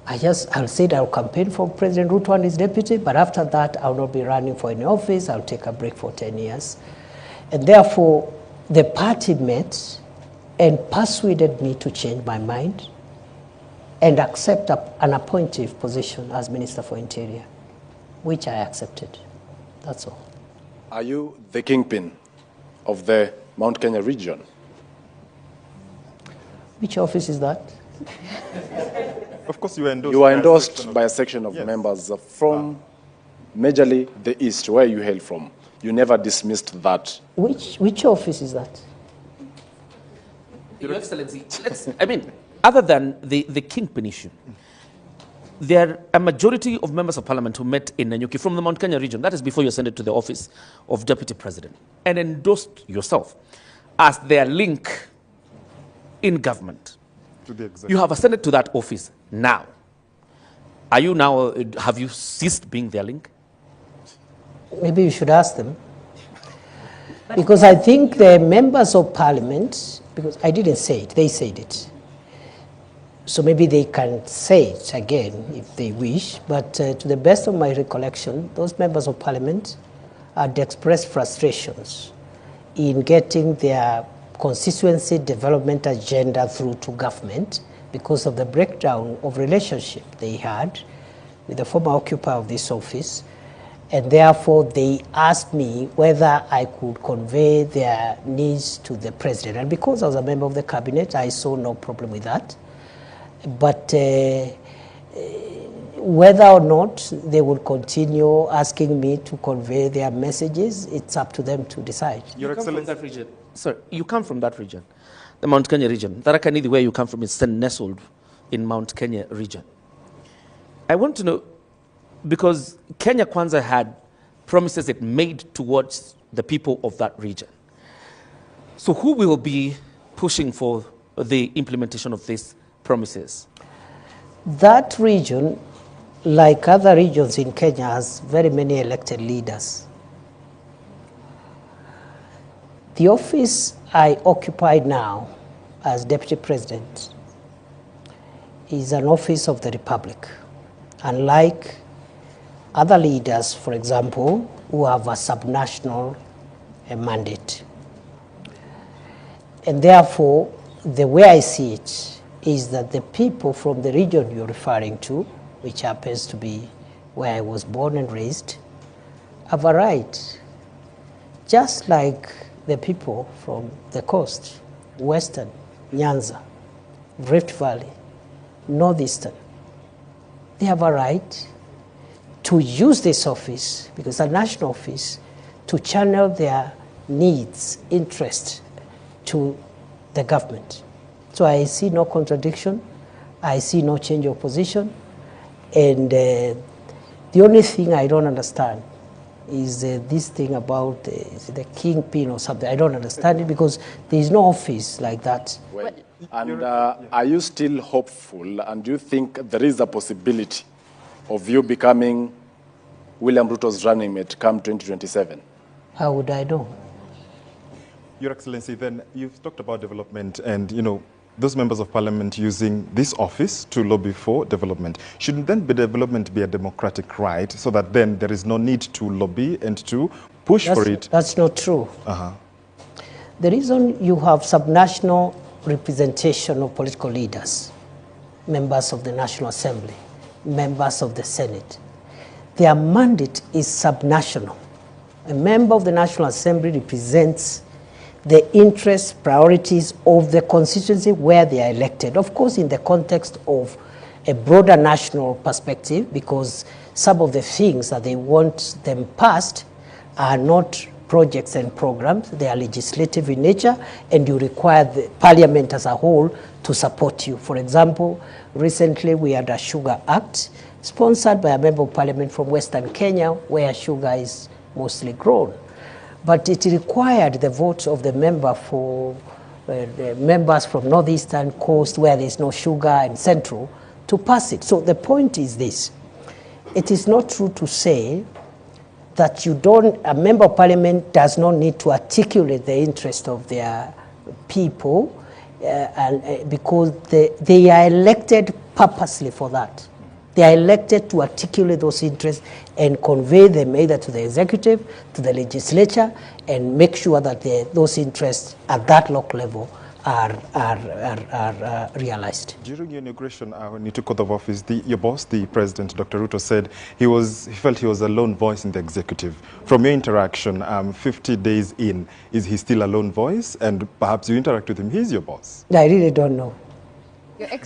I said I'll campaign for President Ruto and his deputy, but after that I'll not be running for any office. I'll take a break for 10 years. And therefore, the party met and persuaded me to change my mind and accept an appointive position as Minister for Interior, which I accepted. That's all. Are you the kingpin of the Mount Kenya region? Which office is that? Of course, you endorsed. You are endorsed by a section of members from majorly the East, where you hail from. You never dismissed that. Which office is that? Your Excellency, other than the kingpin issue, there are a majority of members of parliament who met in Nanyuki from the Mount Kenya region, that is before you ascended to the office of Deputy President, and endorsed yourself as their link in government. To the executive. You have ascended to that office now. Are you now, have you ceased being their link? Maybe you should ask them. Because I think the members of parliament, because I didn't say it, they said it. So maybe they can say it again if they wish, but to the best of my recollection, those members of parliament had expressed frustrations in getting their constituency development agenda through to government because of the breakdown of relationship they had with the former occupier of this office. And therefore, they asked me whether I could convey their needs to the president. And because I was a member of the cabinet, I saw no problem with that. But whether or not they will continue asking me to convey their messages, it's up to them to decide. Your Excellency, that region. Sir, you come from that region, the Mount Kenya region. Tharaka Nithi, where you come from, is nestled in Mount Kenya region. I want to know, because Kenya Kwanza had promises it made towards the people of that region. So who will be pushing for the implementation of these promises? That region, like other regions in Kenya, has very many elected leaders. The office I occupy now as Deputy President is an office of the Republic. Unlike other leaders, for example, who have a subnational mandate. And therefore, the way I see it is that the people from the region you're referring to, which happens to be where I was born and raised, have a right, just like the people from the coast, Western, Nyanza, Rift Valley, Northeastern. They have a right to use this office, because it's a national office, to channel their needs, interests to the government. So I see no contradiction, I see no change of position, and the only thing I don't understand is this thing about the kingpin or something. I don't understand it because there is no office like that. Well, and are you still hopeful, and do you think there is a possibility of you becoming William Ruto's running mate come 2027? How would I know? Your Excellency, then you've talked about development and, those members of parliament using this office to lobby for development. Shouldn't then development be a democratic right so that then there is no need to lobby and to push for it? That's not true. The reason you have subnational representation of political leaders, members of the National Assembly, members of the Senate, their mandate is subnational. A member of the National Assembly represents the interests, priorities of the constituency where they are elected. Of course, in the context of a broader national perspective, because some of the things that they want them passed are not projects and programs, they are legislative in nature, and you require the parliament as a whole to support you. For example, recently we had a Sugar Act sponsored by a member of parliament from Western Kenya, where sugar is mostly grown. But it required the votes of the member for the members from Northeastern Coast, where there is no sugar, and Central, to pass it. So the point is this: it is not true to say that a member of parliament does not need to articulate the interest of their people, because they are elected purposely for that. They are elected to articulate those interests and convey them either to the executive, to the legislature, and make sure that those interests at that local level are realized. During your inauguration, when you took oath of office, your boss, the president, Dr. Rutos, said he felt he was a lone voice in the executive. From your interaction, 50 days in, is he still a lone voice? And perhaps you interact with him, he's your boss. I really don't know.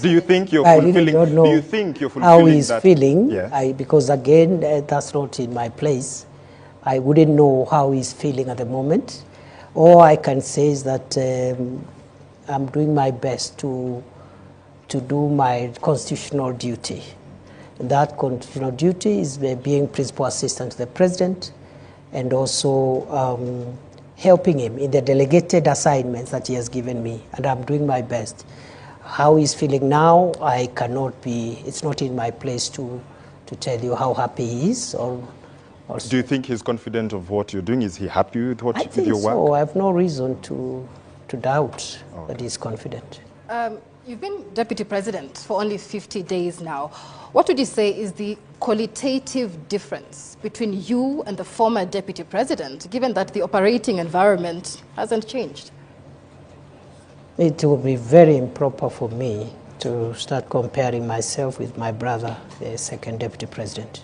Do you think you're I fulfilling? really don't know do you think you're fulfilling how he's that? feeling. Yes. Because again, that's not in my place. I wouldn't know how he's feeling at the moment. All I can say is that I'm doing my best to do my constitutional duty. That constitutional duty is being principal assistant to the president and also helping him in the delegated assignments that he has given me, and I'm doing my best. How he's feeling now, I cannot be, it's not in my place to tell you how happy he is. Do you think he's confident of what you're doing? Is he happy with I think your work? so. I have no reason to doubt that he's confident. You've been deputy president for only 50 days now. What would you say is the qualitative difference between you and the former deputy president, given that the operating environment hasn't changed? It will be very improper for me to start comparing myself with my brother, the second deputy president.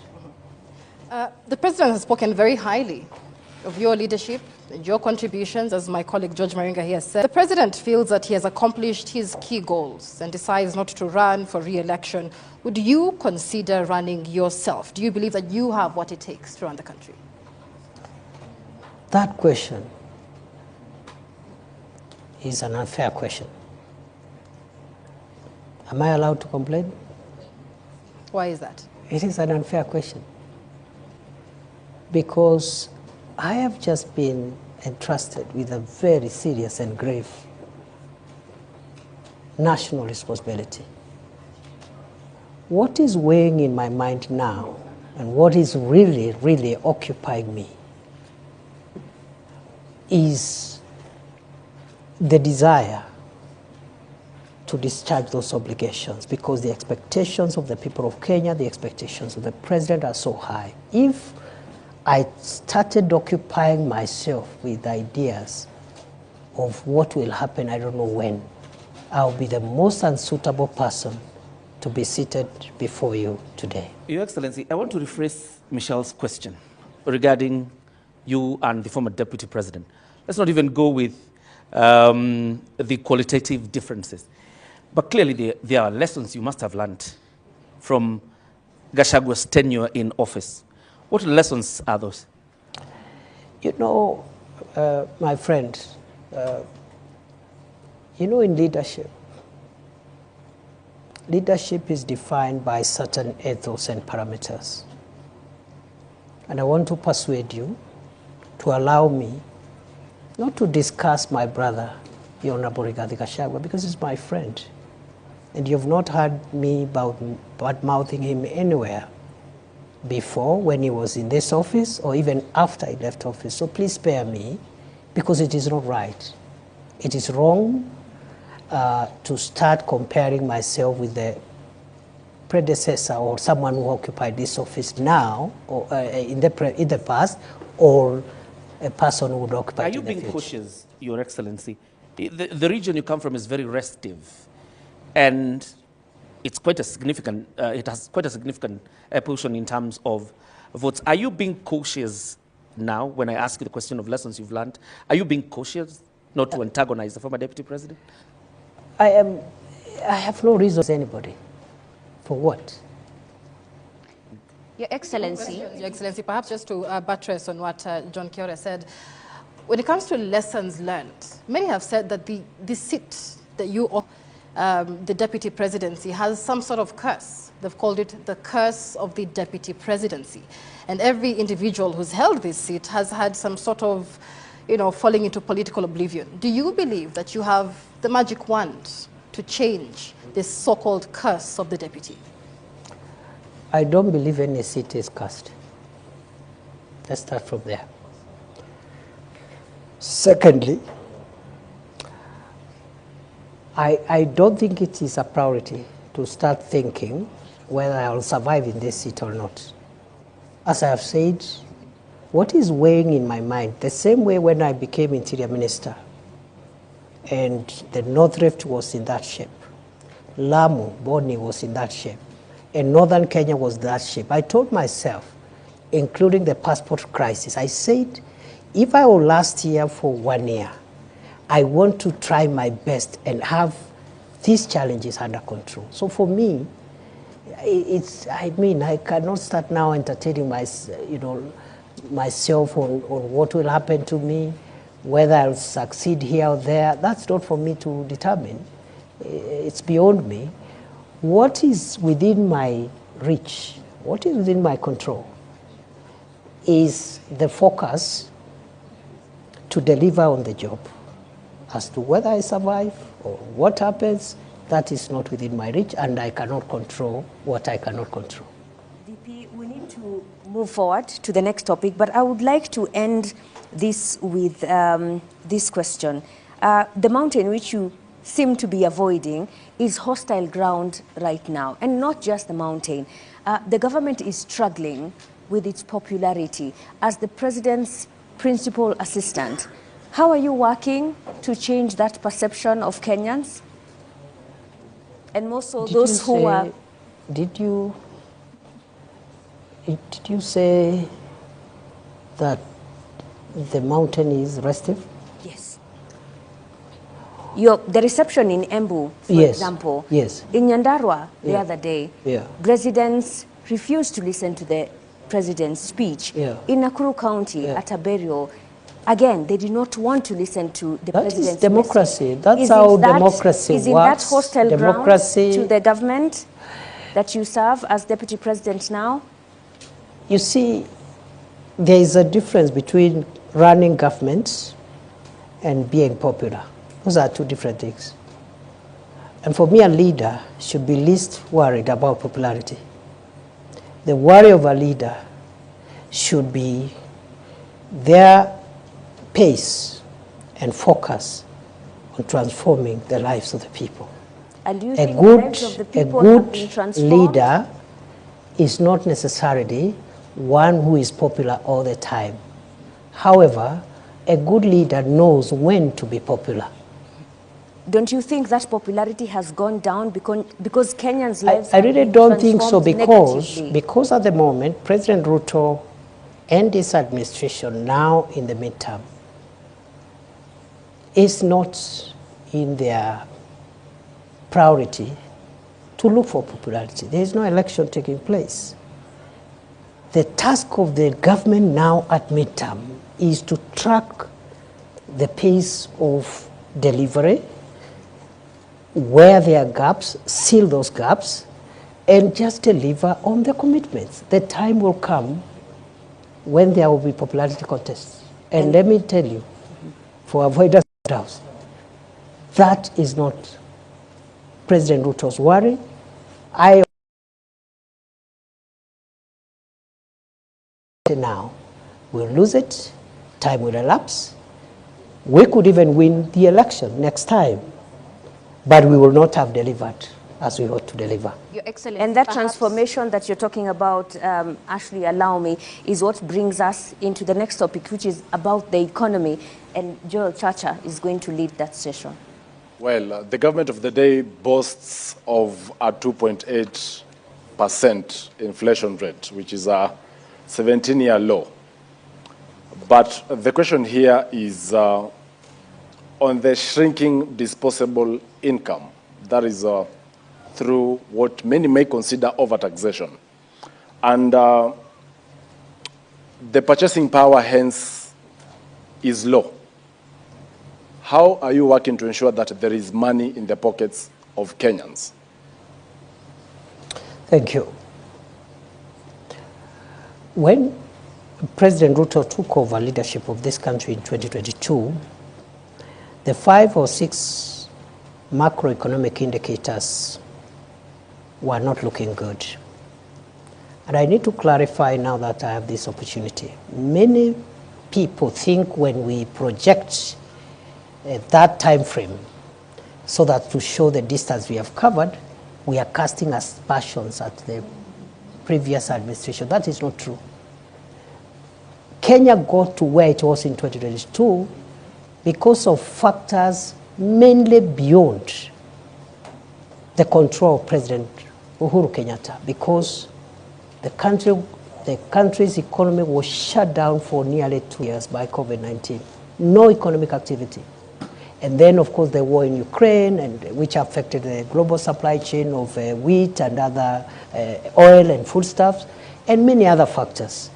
The president has spoken very highly of your leadership and your contributions, as my colleague George Maringa here said. The president feels that he has accomplished his key goals and decides not to run for re-election. Would you consider running yourself? Do you believe that you have what it takes to run the country? That question is an unfair question. Am I allowed to complain? Why is that? It is an unfair question. Because I have just been entrusted with a very serious and grave national responsibility. What is weighing in my mind now and what is really, really occupying me is the desire to discharge those obligations, because the expectations of the people of Kenya, the expectations of the president are so high. If I started occupying myself with ideas of what will happen, I don't know when, I'll be the most unsuitable person to be seated before you today. Your Excellency, I want to rephrase Michelle's question regarding you and the former deputy president. Let's not even go with the qualitative differences. But clearly there are lessons you must have learned from Gachagwa's tenure in office. What lessons are those? You know, my friend, you know, in leadership is defined by certain ethos and parameters. And I want to persuade you to allow me not to discuss my brother, the Honorable Rigathi Gachagua, because he's my friend. And you've not heard me bad-mouthing him anywhere before, when he was in this office or even after he left office. So please spare me, because it is not right. It is wrong to start comparing myself with the predecessor or someone who occupied this office now or in the past, or a person who would occupy it in the future. Are you being cautious, Your Excellency? The region you come from is very restive, and it's quite a significant, it has quite a significant portion in terms of votes. Are you being cautious now when I ask you the question of lessons you've learned? Are you being cautious not to antagonize the former deputy president? I have no reason to anybody. For what? Your Excellency. Your Excellency, perhaps just to buttress on what John Kithure said, when it comes to lessons learned, many have said that the seat that you the deputy presidency has some sort of curse. They've called it the curse of the deputy presidency. And every individual who's held this seat has had some sort of, falling into political oblivion. Do you believe that you have the magic wand to change this so-called curse of the deputy? I don't believe any seat is cursed. Let's start from there. Secondly, I don't think it is a priority to start thinking whether I will survive in this seat or not. As I have said, what is weighing in my mind, the same way when I became Interior Minister and the North Rift was in that shape. Lamu, Boni was in that shape, and Northern Kenya was that shape. I told myself, including the passport crisis, I said, if I will last here for 1 year, I want to try my best and have these challenges under control. So for me, I cannot start now entertaining myself on what will happen to me, whether I'll succeed here or there. That's not for me to determine. It's beyond me. What is within my reach, what is within my control, is the focus to deliver on the job. As to whether I survive or what happens, that is not within my reach, and I cannot control what I cannot control. DP, we need to move forward to the next topic, but I would like to end this with this question. The mountain which you seem to be avoiding is hostile ground right now, and not just the mountain. The government is struggling with its popularity as the president's principal assistant. How are you working to change that perception of Kenyans? And more so those who are... Did you say that the mountain is restive? Yes. The reception in Embu, for example, yes. In Nyandarua the other day, residents refused to listen to the president's speech. In Nakuru County, at a burial, again, they did not want to listen to the president's That is democracy. message. That's how democracy works. Is in that hostile democracy ground to the government that you serve as deputy president now? You see, there is a difference between running governments and being popular. Those are two different things. And for me, a leader should be least worried about popularity. The worry of a leader should be their pace and focus on transforming the lives of the people. And do you think the lives of the people have been transformed? Leader is not necessarily one who is popular all the time. However, a good leader knows when to be popular. Don't you think that popularity has gone down because Kenyans' lives I really don't think so, negatively? because at the moment, President Ruto and his administration now in the midterm is not in their priority to look for popularity. There is no election taking place. The task of the government now at midterm is to track the pace of delivery, where there are gaps, seal those gaps, and just deliver on the commitments. The time will come when there will be popularity contests. And let me tell you, for avoidance of doubts, that is not President Ruto's worry. Now, we'll lose it, time will elapse. We could even win the election next time, but we will not have delivered as we ought to deliver. Your Excellency, and that transformation that you're talking about, Ashley, allow me, is what brings us into the next topic, which is about the economy, and Joel Chacha is going to lead that session. Well, the government of the day boasts of a 2.8% inflation rate, which is a 17-year low. But the question here is on the shrinking disposable income, that is through what many may consider overtaxation. And the purchasing power, hence, is low. How are you working to ensure that there is money in the pockets of Kenyans? Thank you. When President Ruto took over leadership of this country in 2022, the 5 or 6 macroeconomic indicators were not looking good. And I need to clarify now that I have this opportunity. Many people think when we project that time frame so that to show the distance we have covered, we are casting aspersions at the previous administration. That is not true. Kenya got to where it was in 2022 because of factors mainly beyond the control of President Uhuru Kenyatta, because the country's economy was shut down for nearly 2 years by COVID-19. No economic activity. And then, of course, the war in Ukraine, which affected the global supply chain of wheat and other oil and foodstuffs, and many other factors.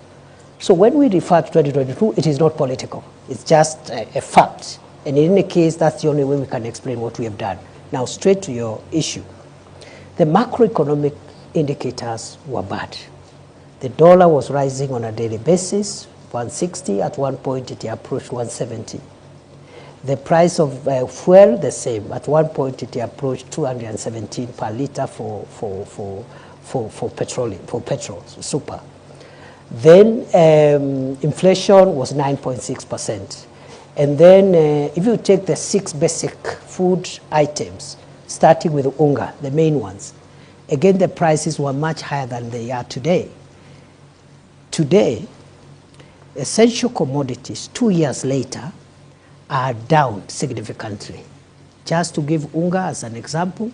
So when we refer to 2022, it is not political. It's just a fact. And in any case, that's the only way we can explain what we have done. Now, straight to your issue. The macroeconomic indicators were bad. The dollar was rising on a daily basis, 160. At one point, it approached 170. The price of fuel, the same. At one point, it approached 217 per liter for petrol, super. Then inflation was 9.6%. And then if you take the 6 basic food items, starting with unga, the main ones, again, the prices were much higher than they are today. Today, essential commodities, 2 years later, are down significantly. Just to give unga as an example,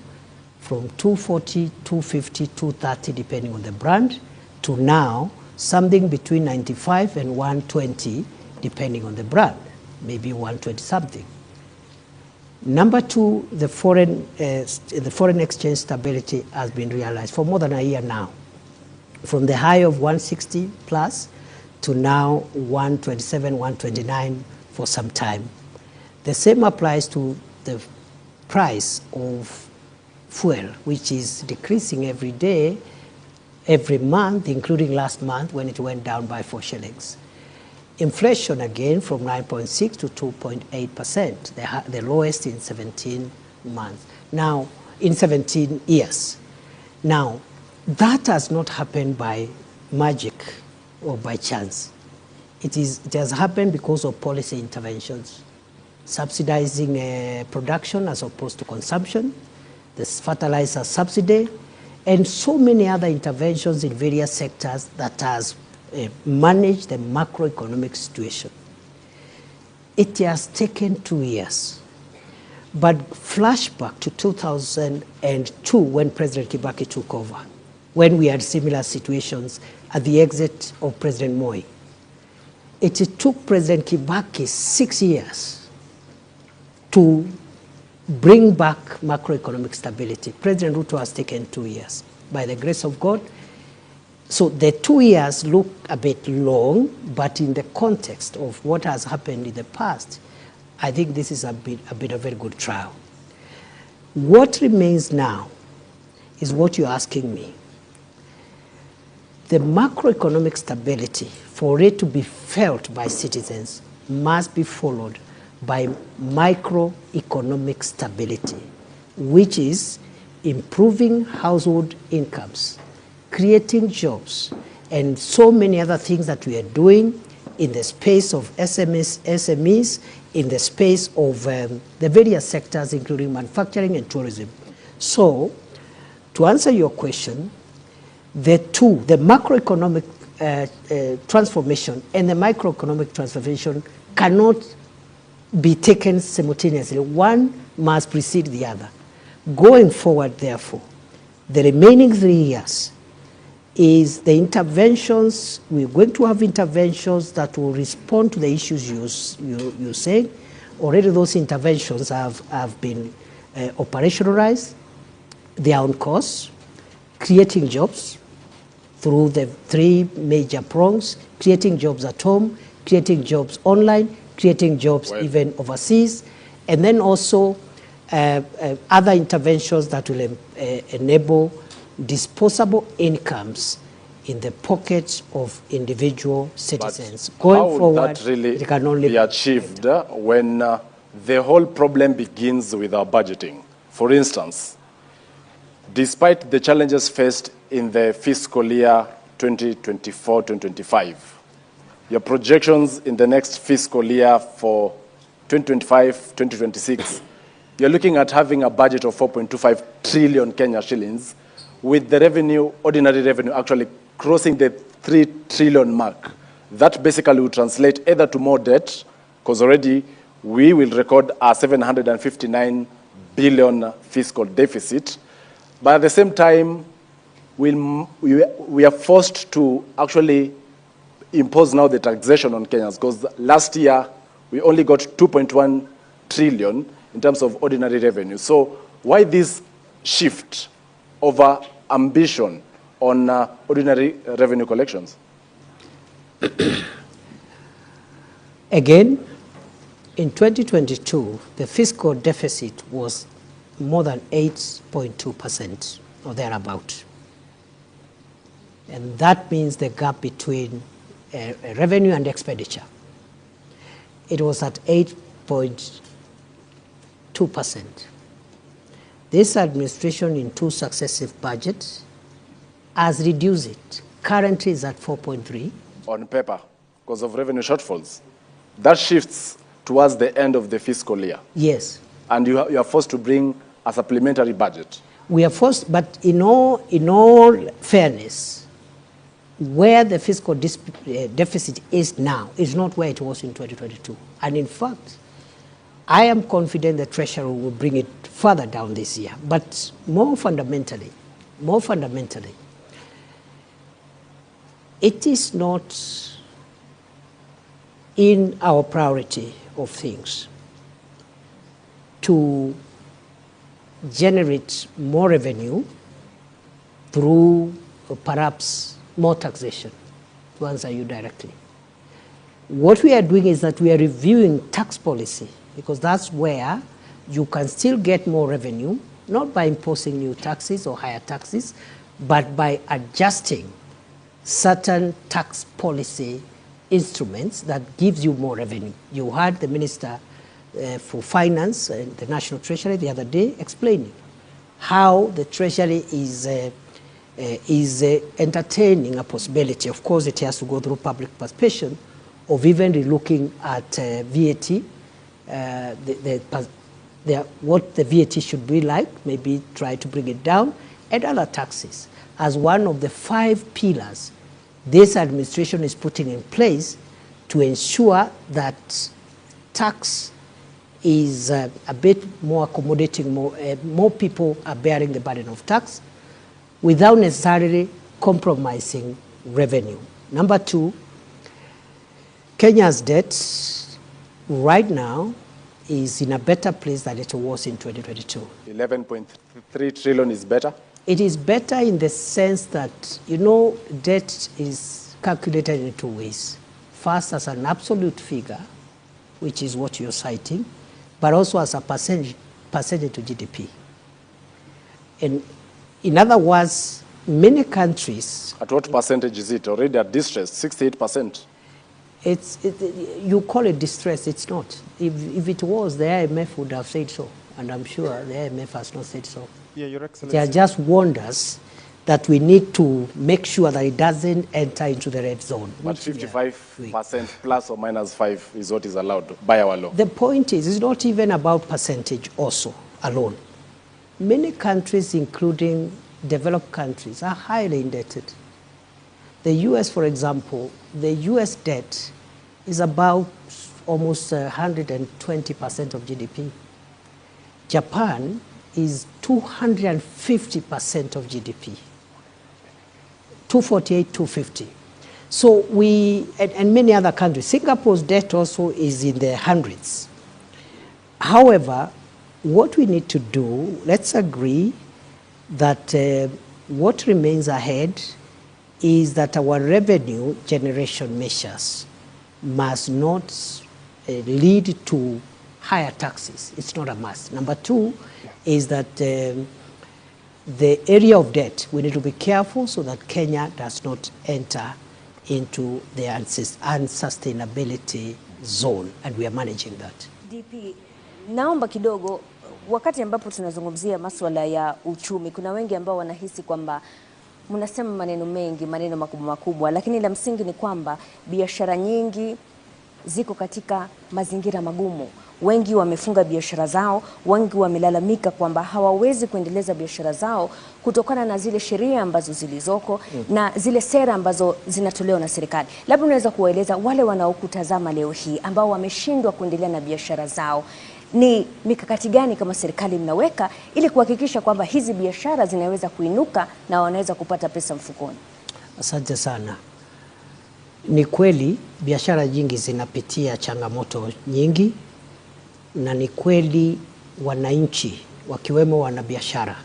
from 240, 250, 230, depending on the brand, to now something between 95 and 120, depending on the brand, maybe 120 something. Number two, the foreign exchange stability has been realized for more than a year now, from the high of 160 plus to now 127, 129 for some time. The same applies to the price of fuel, which is decreasing every day, every month, including last month when it went down by 4 shillings. Inflation again from 9.6 to 2.8%, the lowest in 17 months. Now, in 17 years. Now, that has not happened by magic or by chance. It has happened because of policy interventions, subsidizing production as opposed to consumption, this fertilizer subsidy, and so many other interventions in various sectors that has managed the macroeconomic situation. It has taken 2 years. But flashback to 2002 when President Kibaki took over, when we had similar situations at the exit of President Moi. It took President Kibaki 6 years to bring back macroeconomic stability. President Ruto has taken 2 years, by the grace of God. So the 2 years look a bit long, but in the context of what has happened in the past, I think this is a bit of a very good trial. What remains now is what you're asking me. The macroeconomic stability, for it to be felt by citizens, must be followed by microeconomic stability, which is improving household incomes, creating jobs, and so many other things that we are doing in the space of SMEs, in the space of the various sectors, including manufacturing and tourism. So, to answer your question, the macroeconomic transformation and the microeconomic transformation cannot be taken simultaneously. One must precede the other. Going forward, therefore, the remaining 3 years is the interventions. We're going to have interventions that will respond to the issues you say. Already those interventions have been operationalized. They are on course, creating jobs through the 3 major prongs, creating jobs at home, creating jobs online, creating jobs even overseas, and then also other interventions that will enable disposable incomes in the pockets of individual citizens. But going how forward, would that really it can only be achieved when the whole problem begins with our budgeting? For instance, despite the challenges faced in the fiscal year 2024-2025, your projections in the next fiscal year for 2025-2026, you're looking at having a budget of 4.25 trillion Kenya shillings, with the revenue, ordinary revenue, actually crossing the 3 trillion mark. That basically would translate either to more debt, because already we will record a 759 billion fiscal deficit. But at the same time, we are forced to actually impose now the taxation on Kenyans, because last year we only got 2.1 trillion in terms of ordinary revenue. So why this shift over ambition on ordinary revenue collections? Again, in 2022, the fiscal deficit was more than 8.2% or thereabout. And that means the gap between revenue and expenditure. It was at 8.2%. This administration in 2 successive budgets has reduced it. Currently is at 4.3. On paper, because of revenue shortfalls. That shifts towards the end of the fiscal year. Yes. And you are forced to bring a supplementary budget. We are forced, but in all fairness, where the fiscal deficit is now is not where it was in 2022. And in fact, I am confident the Treasury will bring it further down this year. But more fundamentally, it is not in our priority of things to generate more revenue through perhaps more taxation, to answer you directly. What we are doing is that we are reviewing tax policy, because that's where you can still get more revenue, not by imposing new taxes or higher taxes, but by adjusting certain tax policy instruments that gives you more revenue. You heard the Minister for Finance and the National Treasury the other day explaining how the Treasury is entertaining a possibility. Of course, it has to go through public participation of even relooking at VAT, what the VAT should be like, maybe try to bring it down, and other taxes as one of the 5 pillars this administration is putting in place to ensure that tax is a bit more accommodating, more people are bearing the burden of tax without necessarily compromising revenue. Number 2, Kenya's debt right now is in a better place than it was in 2022. 11.3 trillion is better? It is better in the sense that, debt is calculated in 2 ways. First, as an absolute figure, which is what you're citing, but also as a percentage to GDP. And in other words, many countries... At what percentage is it? Already at distress, 68%. You call it distress, it's not. If it was, the IMF would have said so, and I'm sure the IMF has not said so. Yeah, Your Excellency. They are just wonders that we need to make sure that it doesn't enter into the red zone. But 55% plus or minus 5 is what is allowed by our law. The point is, it's not even about percentage also alone. Many countries, including developed countries, are highly indebted. The US, for example, the US debt is about almost 120% of GDP. Japan is 250% of GDP. 248, 250. So and many other countries. Singapore's debt also is in the hundreds. However, what we need to do, let's agree that what remains ahead is that our revenue generation measures must not lead to higher taxes. It's not a must. Number 2 is that the area of debt, we need to be careful so that Kenya does not enter into the unsustainability zone, and we are managing that. DP, naomba kidogo, wakati ambapo tunazungumzia masuala ya uchumi, kuna wengi ambao wanahisi kwamba mnasema maneno mengi, maneno makubwa makubwa, lakini la msingi ni kwamba biashara nyingi ziko katika mazingira magumu. Wengi wamefunga biashara zao, wengi wamelalamika kwamba hawawezi kuendeleza biashara zao kutokana na zile sheria ambazo zilizoko na zile sera ambazo zinatolewa na serikali. Labda unaweza kuwaeleza wale wanaokutazama leo hii ambao wameshindwa kuendelea na biashara zao, ni mikakati gani kama serikali mnaweka ili kuhakikisha kwamba hizi biashara zinaweza kuinuka na wanaweza kupata pesa mfukoni? Asante sana. Ni kweli biashara nyingi zinapitia changamoto nyingi, na ni kweli wananchi wakiwemo wanabiashara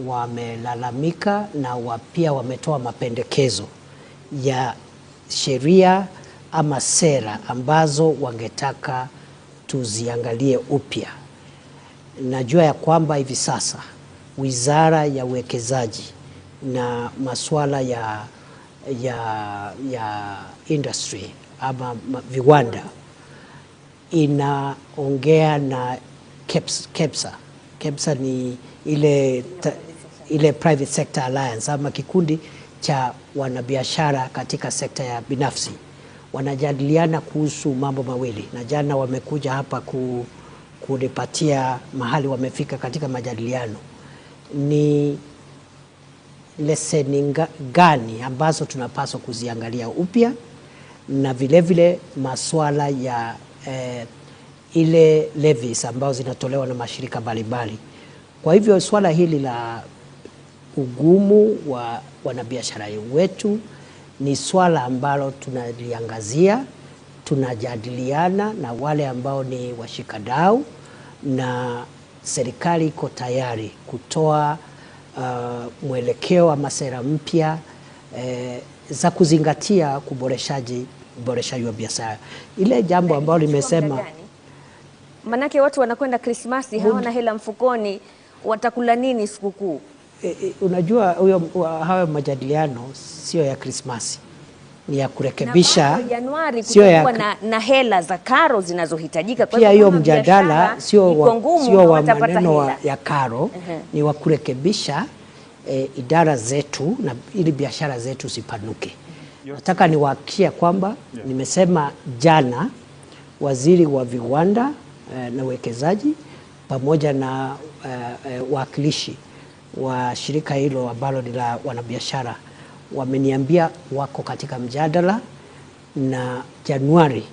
wamelalamika na pia wametoa mapendekezo ya sheria ama sera ambazo wangetaka tuziangalie upya. Najua ya kwamba hivi sasa Wizara ya Uwekezaji na masuala ya industry ama viwanda inaongea na KEPSA. KEPSA ni ile Private Sector Alliance ama kikundi cha wanabiashara katika sekta ya binafsi. Wanajadiliana kuhusu mambo mawili, na jana wamekuja hapa kunipatia mahali wamefika katika majadiliano. Ni leseni gani ambazo tunapaswa kuziangalia upya, na vile masuala ya ile levies ambazo zinatolewa na mashirika mbalimbali. Kwa hivyo swala hili la ugumu wa wanabiashara wetu ni swala ambalo tunaliangazia, tunajadiliana na wale ambao ni washikadau, na serikali iko tayari kutoa mwelekeo ama sera mpya za kuzingatia uboreshaji wa biashara. Ile jambo ambalo limesema, manake watu wanakwenda Krismasi hawana hela mfukoni, watakula nini sikukuu? Unajua hayo majadiliano sio ya Krismasi, ni ya kurekebisha. Na Januari kutakuwa na hela za karo zinazohitajika. Kwa hiyo hiyo mjadala sio wa maneno ya karo, ni wa kurekebisha idara zetu na ili biashara zetu zipanuke. Nataka niwahakikishie kwamba nimesema jana waziri wa viwanda na uwekezaji pamoja na wakilishi wa shirika hilo ambalo ni la wanabiashara wameniambia wako katika mjadala, na Januari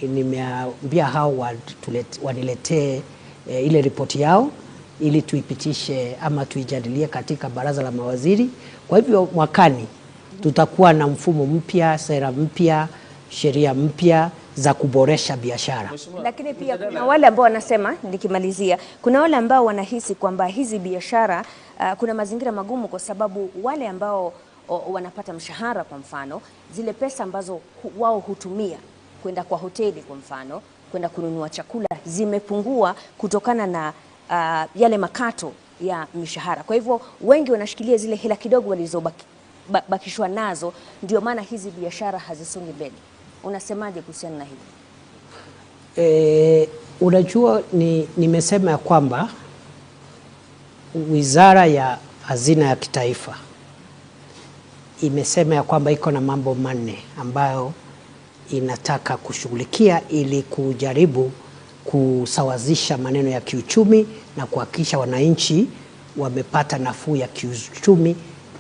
nimeambia hao waniletee ile ripoti yao ili tuipitishe ama tuijadilie katika baraza la mawaziri. Kwa hivyo mwakani tutakuwa na mfumo mpya, sera mpya, sheria mpya za kuboresha biashara. Lakini pia kuna wale ambao wanasema, nikimalizia, kuna wale ambao wanahisi kwamba hizi biashara kuna mazingira magumu kwa sababu wale ambao wanapata mshahara, kwa mfano, zile pesa ambazo wao hutumia kwenda kwa hoteli, kwa mfano, kwenda kununua chakula, zimepungua kutokana na yale makato ya mishahara. Kwa hivyo wengi wanashikilia zile hela kidogo walizobakishwa nazo, ndio maana hizi biashara hazisongi mbele. Unasemaje kuhusiana na hili? Unajua, nimesema ya kwamba Wizara ya Hazina ya Kitaifa imesema ya kwamba iko na mambo manne ambayo inataka kushughulikia ili kujaribu kusawazisha maneno ya kiuchumi na kuhakikisha wananchi wamepata nafuu ya kiuchumi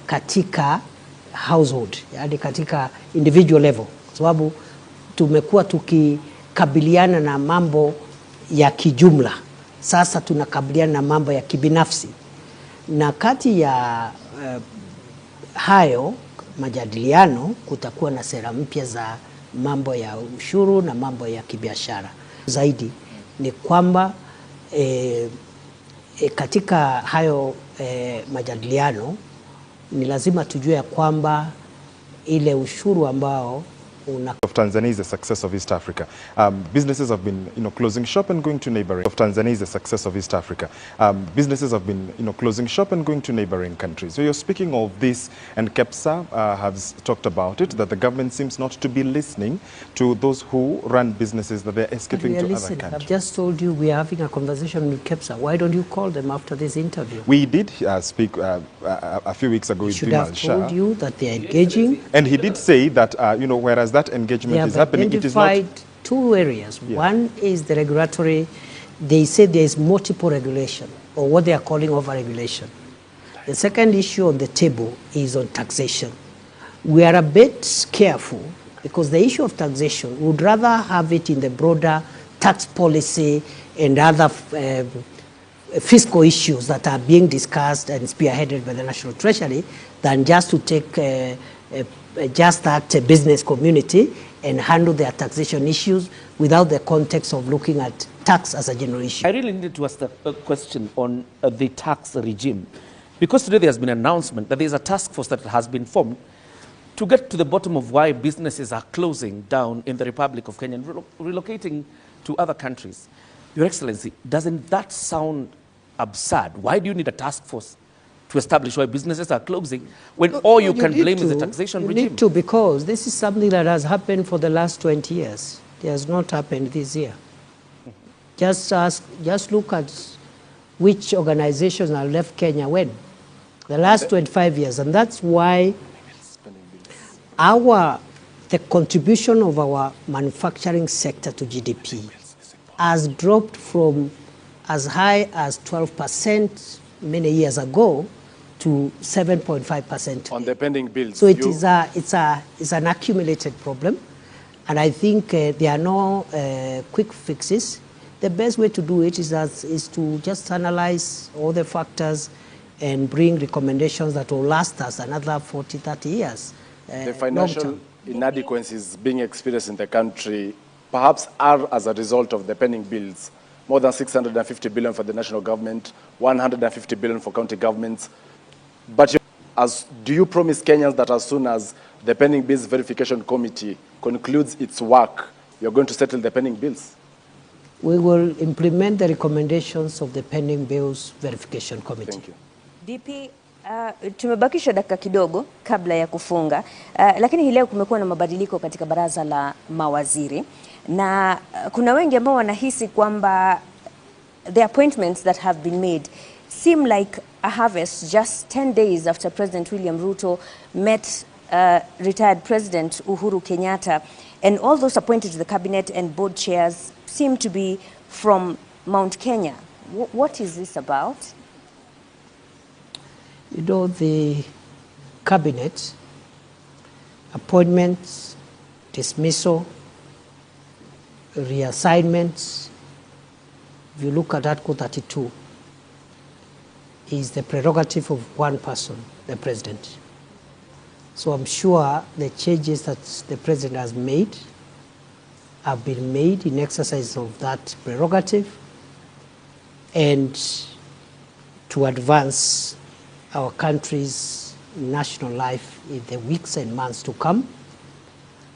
katika household, yani katika individual level, kwa sababu tumekuwa tukikabiliana na mambo ya kijumla. Sasa tunakabiliana na mambo ya kibinafsi, na kati ya hayo majadiliano kutakuwa na sera mpya za mambo ya ushuru na mambo ya kibiashara. Zaidi ni kwamba katika hayo majadiliano ni lazima tujue ya kwamba ile ushuru ambao of Tanzania is a success of East Africa. Businesses have been, closing shop and going to neighboring. Of Tanzania is a success of East Africa. Businesses have been, closing shop and going to neighboring countries. So you're speaking of this, and KEPSA has talked about it, that the government seems not to be listening to those who run businesses, that they're escaping to other countries. I've just told you we are having a conversation with KEPSA. Why don't you call them after this interview? We did speak a few weeks ago with Should have told you that they are engaging. And he did say that, whereas that that engagement They is have happening, it is not... identified two areas. Yeah. One is the regulatory. They say there is multiple regulation, or what they are calling over-regulation. The second issue on the table is on taxation. We are a bit careful because the issue of taxation, we would rather have it in the broader tax policy and other fiscal issues that are being discussed and spearheaded by the National Treasury than just to take just act a business community and handle their taxation issues without the context of looking at tax as a general issue. I really need to ask a question on the tax regime. Because today there has been an announcement that there is a task force that has been formed to get to the bottom of why businesses are closing down in the Republic of Kenya and relocating to other countries. Your Excellency, doesn't that sound absurd? Why do you need a task force to establish why businesses are closing when all you can blame is the taxation regime? You need to, because this is something that has happened for the last 20 years. It has not happened this year. Just look at which organizations have left Kenya when. The last 25 years, and that's why the contribution of our manufacturing sector to GDP has dropped from as high as 12% many years ago to 7.5%. On the pending bills. So it's an accumulated problem, and I think there are no quick fixes. The best way to do it is to just analyze all the factors and bring recommendations that will last us another 40, 30 years. The financial inadequacies being experienced in the country perhaps are as a result of the pending bills. More than 650 billion for the national government, 150 billion for county governments. But do you promise Kenyans that as soon as the pending bills verification committee concludes its work, you're going to settle the pending bills? We will implement the recommendations of the pending bills verification committee. Thank you. DP, tumebakisha dakika kidogo kabla ya kufunga, lakini hii leo kumekuwa na mabadiliko katika baraza la mawaziri, na kuna wengi ambao wanahisi kwamba the appointments that have been made seem like a harvest just 10 days after President William Ruto met retired President Uhuru Kenyatta, and all those appointed to the cabinet and board chairs seem to be from Mount Kenya. What is this about? You know, the cabinet, appointments, dismissal, reassignments, if you look at Article 32, is the prerogative of one person, the president. So I'm sure the changes that the president has made have been made in exercise of that prerogative and to advance our country's national life in the weeks and months to come.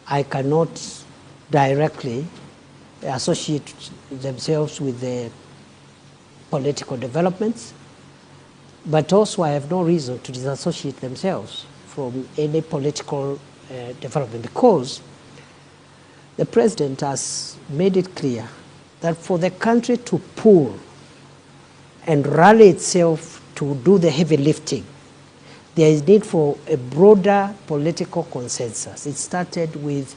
I cannot directly associate themselves with the political developments, but also I have no reason to disassociate themselves from any political development, because the president has made it clear that for the country to pull and rally itself to do the heavy lifting, there is need for a broader political consensus. It started with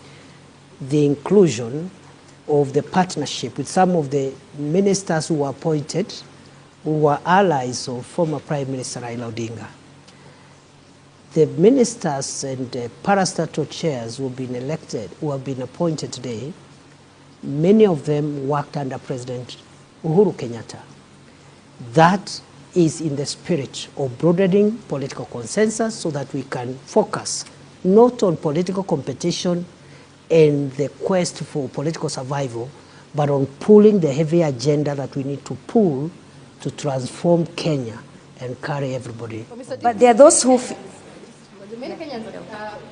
the inclusion of the partnership with some of the ministers who were appointed, who were allies of former Prime Minister Raila Odinga. The ministers and parastatal chairs who have been elected, who have been appointed today, many of them worked under President Uhuru Kenyatta. That is in the spirit of broadening political consensus so that we can focus not on political competition and the quest for political survival, but on pulling the heavy agenda that we need to pull to transform Kenya and carry everybody. But there are those who many Kenyans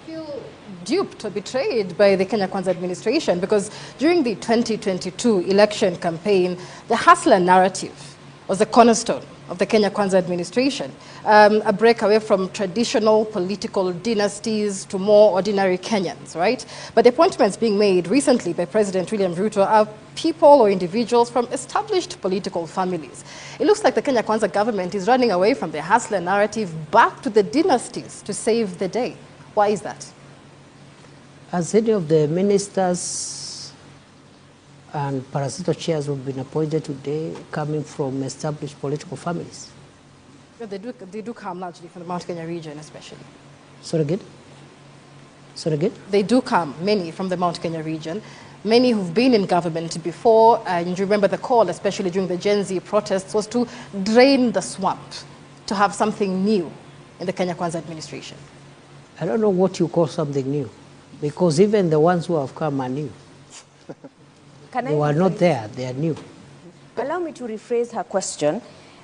feel duped or betrayed by the Kenya Kwanza administration, because during the 2022 election campaign, the hustler narrative was the cornerstone of the Kenya Kwanza administration, a break away from traditional political dynasties to more ordinary Kenyans, right? But the appointments being made recently by President William Ruto are people or individuals from established political families. It looks like the Kenya Kwanza government is running away from the hustler narrative back to the dynasties to save the day. Why is that? Has any of the ministers and parasito chairs who have been appointed today coming from established political families? Yeah, they do come largely from the Mount Kenya region, especially. Sorry again? Sorry again? They do come, many from the Mount Kenya region. Many who've been in government before, and you remember the call, especially during the Gen Z protests, was to drain the swamp, to have something new in the Kenya Kwanza administration. I don't know what you call something new, because even the ones who have come are new. They were not there, they are new. Allow me to rephrase her question,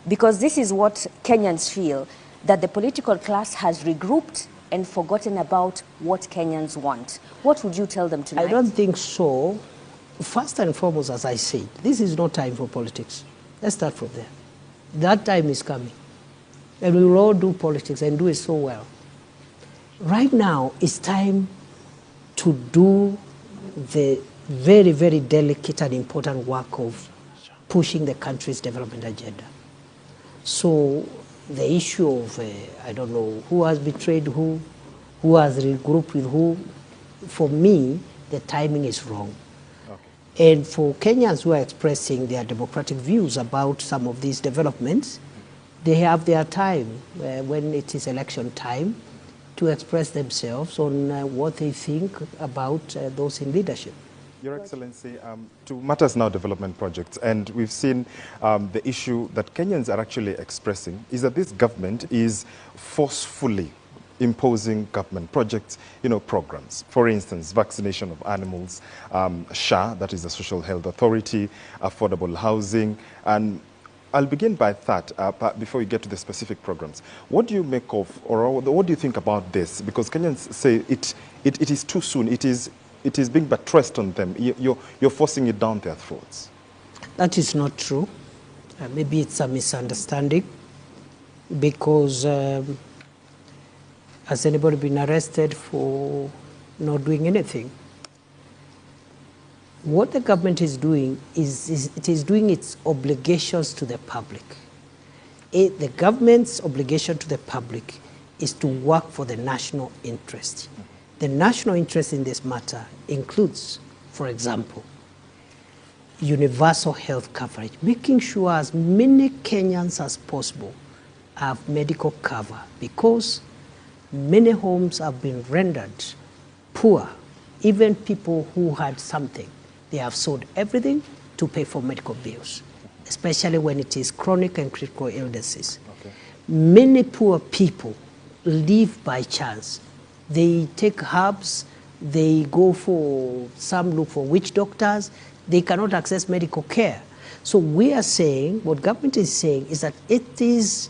because this is what Kenyans feel, that the political class has regrouped and forgotten about what Kenyans want. What would you tell them tonight? I don't think so. First and foremost, as I said, this is not time for politics. Let's start from there. That time is coming. And we will all do politics and do it so well. Right now, it's time to do the very, very delicate and important work of pushing the country's development agenda. So the issue of, I don't know, who has betrayed who has regrouped with who, for me, the timing is wrong. Okay. And for Kenyans who are expressing their democratic views about some of these developments, they have their time, when it is election time, to express themselves on what they think about those in leadership. Your Excellency, to Matters Now development projects, and we've seen the issue that Kenyans are actually expressing is that this government is forcefully imposing government projects, programs. For instance, vaccination of animals, SHA, that is the Social Health Authority, affordable housing, and I'll begin by that before we get to the specific programs. What do you make of, or what do you think about this? Because Kenyans say it is too soon. It is being buttressed on them. You're forcing it down their throats. That is not true. Maybe it's a misunderstanding, because has anybody been arrested for not doing anything? What the government is doing is it is doing its obligations to the public. The government's obligation to the public is to work for the national interest. The national interest in this matter includes, for example, universal health coverage, making sure as many Kenyans as possible have medical cover, because many homes have been rendered poor. Even people who had something, they have sold everything to pay for medical bills, especially when it is chronic and critical illnesses. Okay. Many poor people live by chance. They take herbs, they go for, some look for witch doctors, they cannot access medical care. So we are saying, what government is saying is that it is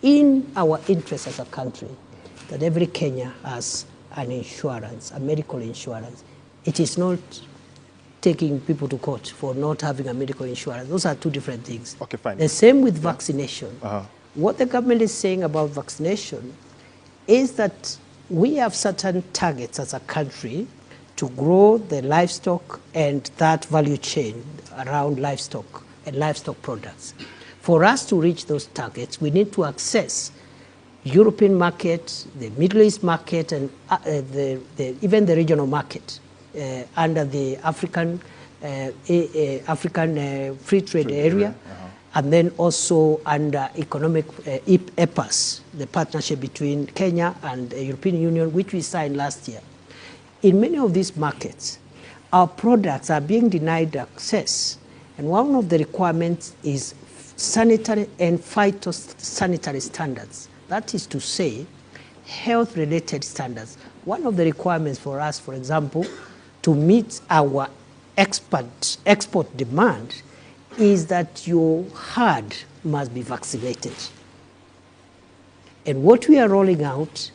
in our interest as a country that every Kenya has an insurance, a medical insurance. It is not taking people to court for not having a medical insurance. Those are two different things. Okay, fine. The same with vaccination. What the government is saying about vaccination is that we have certain targets as a country to grow the livestock and that value chain around livestock and livestock products. For us to reach those targets, we need to access European market, the Middle East market, and even the regional market under the African Free Trade Area, and then also under economic EPAS, the partnership between Kenya and the European Union, which we signed last year. In many of these markets, our products are being denied access, and one of the requirements is sanitary and phytosanitary standards. That is to say, health-related standards. One of the requirements for us, for example, to meet our export demand is that your herd must be vaccinated. And what we are rolling out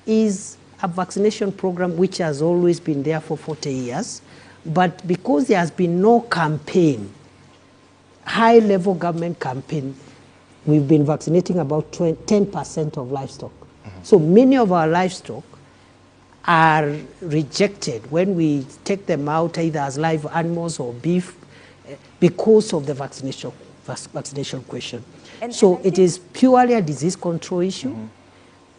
is a vaccination program which has always been there for 40 years, but because there has been no campaign, high-level government campaign, we've been vaccinating about 10% of livestock. So many of our livestock are rejected when we take them out either as live animals or beef because of the vaccination question. So it is purely a disease control issue.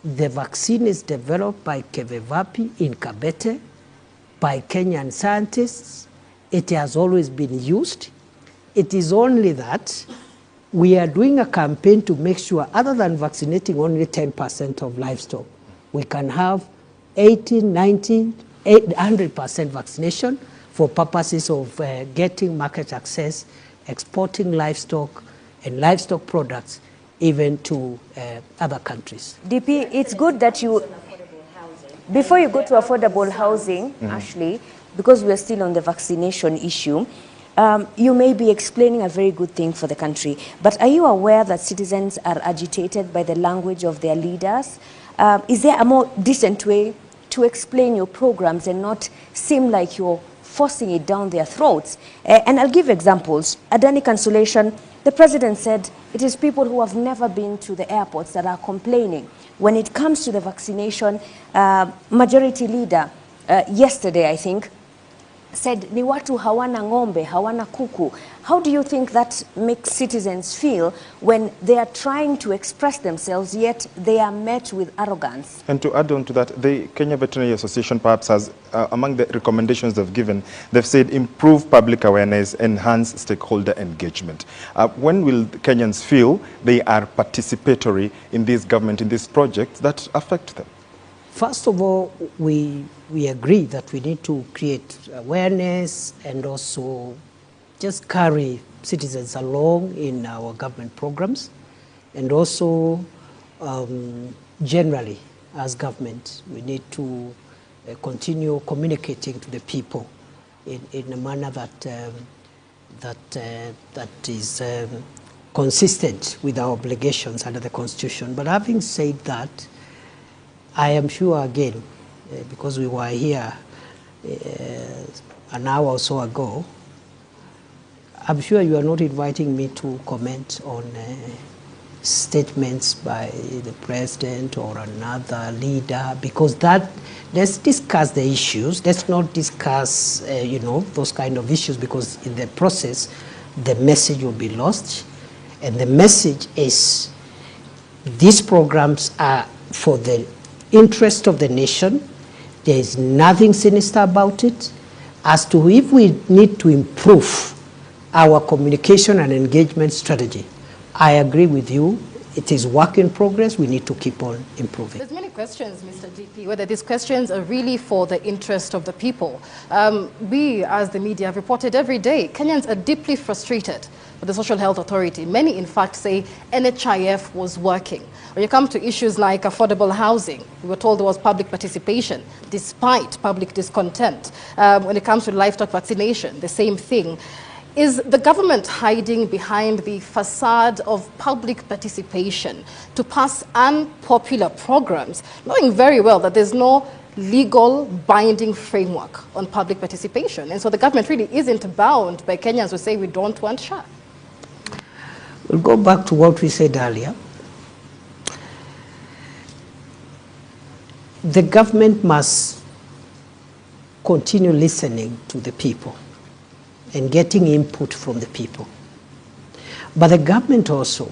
The vaccine is developed by Kevevapi in Kibet. by Kenyan scientists. It has always been used. It is only that we are doing a campaign to make sure, other than vaccinating only 10% of livestock, we can have 80, 90, 100% vaccination for purposes of getting market access, exporting livestock and livestock products even to other countries. DP, it's good that you, before you go to affordable housing, Ashley, because we are still on the vaccination issue, you may be explaining a very good thing for the country, but are you aware that citizens are agitated by the language of their leaders? Is there a more decent way to explain your programs and not seem like you're forcing it down their throats? And I'll give examples. Adani Consolation, the president said it is people who have never been to the airports that are complaining. When it comes to the vaccination, majority leader yesterday, I think, said ni watu hawana ng'ombe, hawana kuku. How do you think that makes citizens feel when they are trying to express themselves, yet they are met with arrogance? And to add on to that, the Kenya Veterinary Association perhaps has, among the recommendations they've given, they've said improve public awareness, enhance stakeholder engagement. When will Kenyans feel they are participatory in this government, in these projects that affect them? First of all, we agree that we need to create awareness and also just carry citizens along in our government programs, and also generally as government we need to continue communicating to the people in a manner that is consistent with our obligations under the Constitution. But having said that, I am sure again, because we were here an hour or so ago, I'm sure you are not inviting me to comment on statements by the president or another leader, because that, let's discuss the issues. Let's not discuss, those kind of issues, because in the process, the message will be lost. And the message is these programs are for the interest of the nation. There is nothing sinister about it. As to if we need to improve our communication and engagement strategy, I agree with you. It is work in progress. We need to keep on improving. There's many questions, Mr. DP, whether these questions are really for the interest of the people. We, as the media, have reported every day, Kenyans are deeply frustrated with the Social Health Authority. Many, in fact, say NHIF was working. When you come to issues like affordable housing, we were told there was public participation, despite public discontent. When it comes to livestock vaccination, the same thing. Is the government hiding behind the facade of public participation to pass unpopular programs, knowing very well that there's no legal binding framework on public participation? And so the government really isn't bound by Kenyans who say we don't want SHA. We'll go back to what we said earlier. The government must continue listening to the people and getting input from the people. But the government also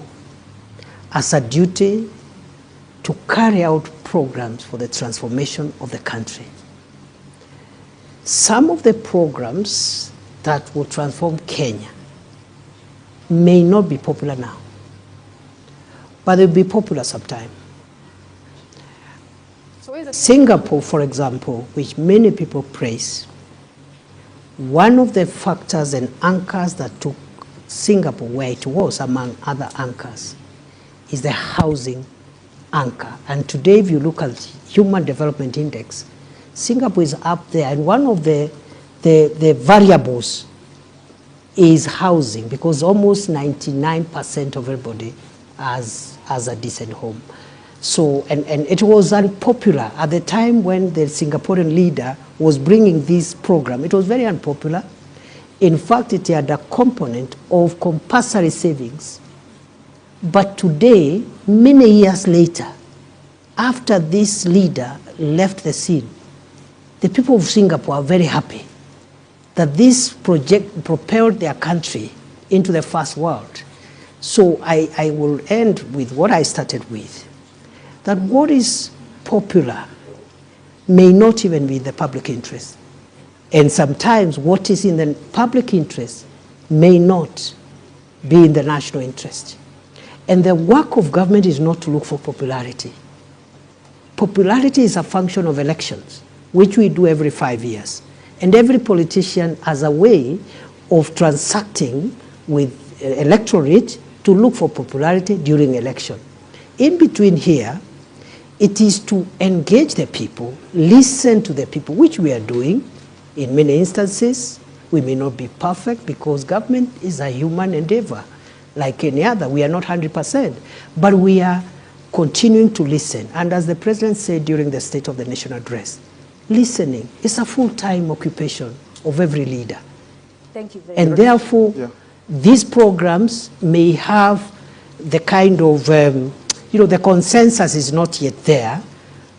has a duty to carry out programs for the transformation of the country. Some of the programs that will transform Kenya may not be popular now, but they'll be popular sometime. Singapore, for example, which many people praise, one of the factors and anchors that took Singapore where it was among other anchors is the housing anchor. And today, if you look at Human Development Index, Singapore is up there, and one of the variables is housing, because almost 99% of everybody has a decent home. So, and it was unpopular at the time when the Singaporean leader was bringing this program. It was very unpopular. In fact, it had a component of compulsory savings. But today, many years later, after this leader left the scene, the people of Singapore are very happy that this project propelled their country into the first world. So I will end with what I started with, that what is popular may not even be in the public interest. And sometimes what is in the public interest may not be in the national interest. And the work of government is not to look for popularity. Popularity is a function of elections, which we do every 5 years. And every politician has a way of transacting with electorate to look for popularity during election. In between here, it is to engage the people, listen to the people, which we are doing. In many instances, we may not be perfect because government is a human endeavor. Like any other, we are not 100%, but we are continuing to listen. And as the President said during the State of the Nation address, listening is a full-time occupation of every leader. Thank you very much. And therefore, these programs may have the kind of, the consensus is not yet there,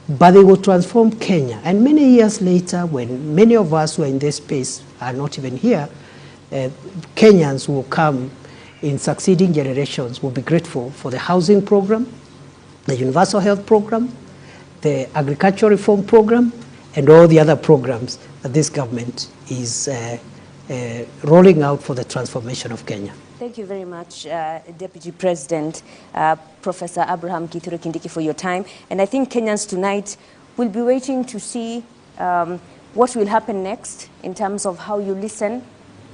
but they will transform Kenya. And many years later, when many of us who are in this space are not even here, Kenyans will come in succeeding generations will be grateful for the housing program, the universal health program, the agricultural reform program, and all the other programs that this government is rolling out for the transformation of Kenya. Thank you very much, Deputy President, Professor Abraham Kithure Kindiki, for your time. And I think Kenyans tonight will be waiting to see what will happen next in terms of how you listen,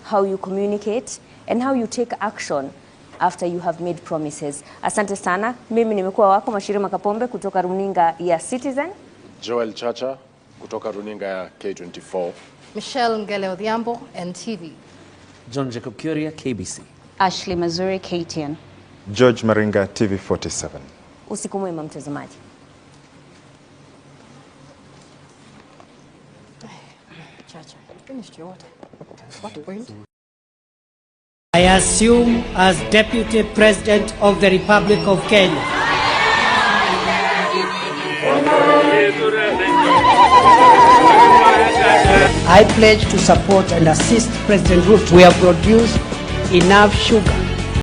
how you communicate, and how you take action after you have made promises. Asante sana. Mimi nimekuwa wako Mashirima Kapombe kutoka runinga ya Citizen. Joel Chacha kutoka runinga ya K24. Michelle Ngele Odhiambo, NTV. John Jacob Kuria, KBC. Ashley Mazuri, KTN. George Maringa, TV47. Usiku mwema mtazamaji. Chacha, you finished your water. What point? I assume as Deputy President of the Republic of Kenya. I pledge to support and assist President Ruto. We have produced enough sugar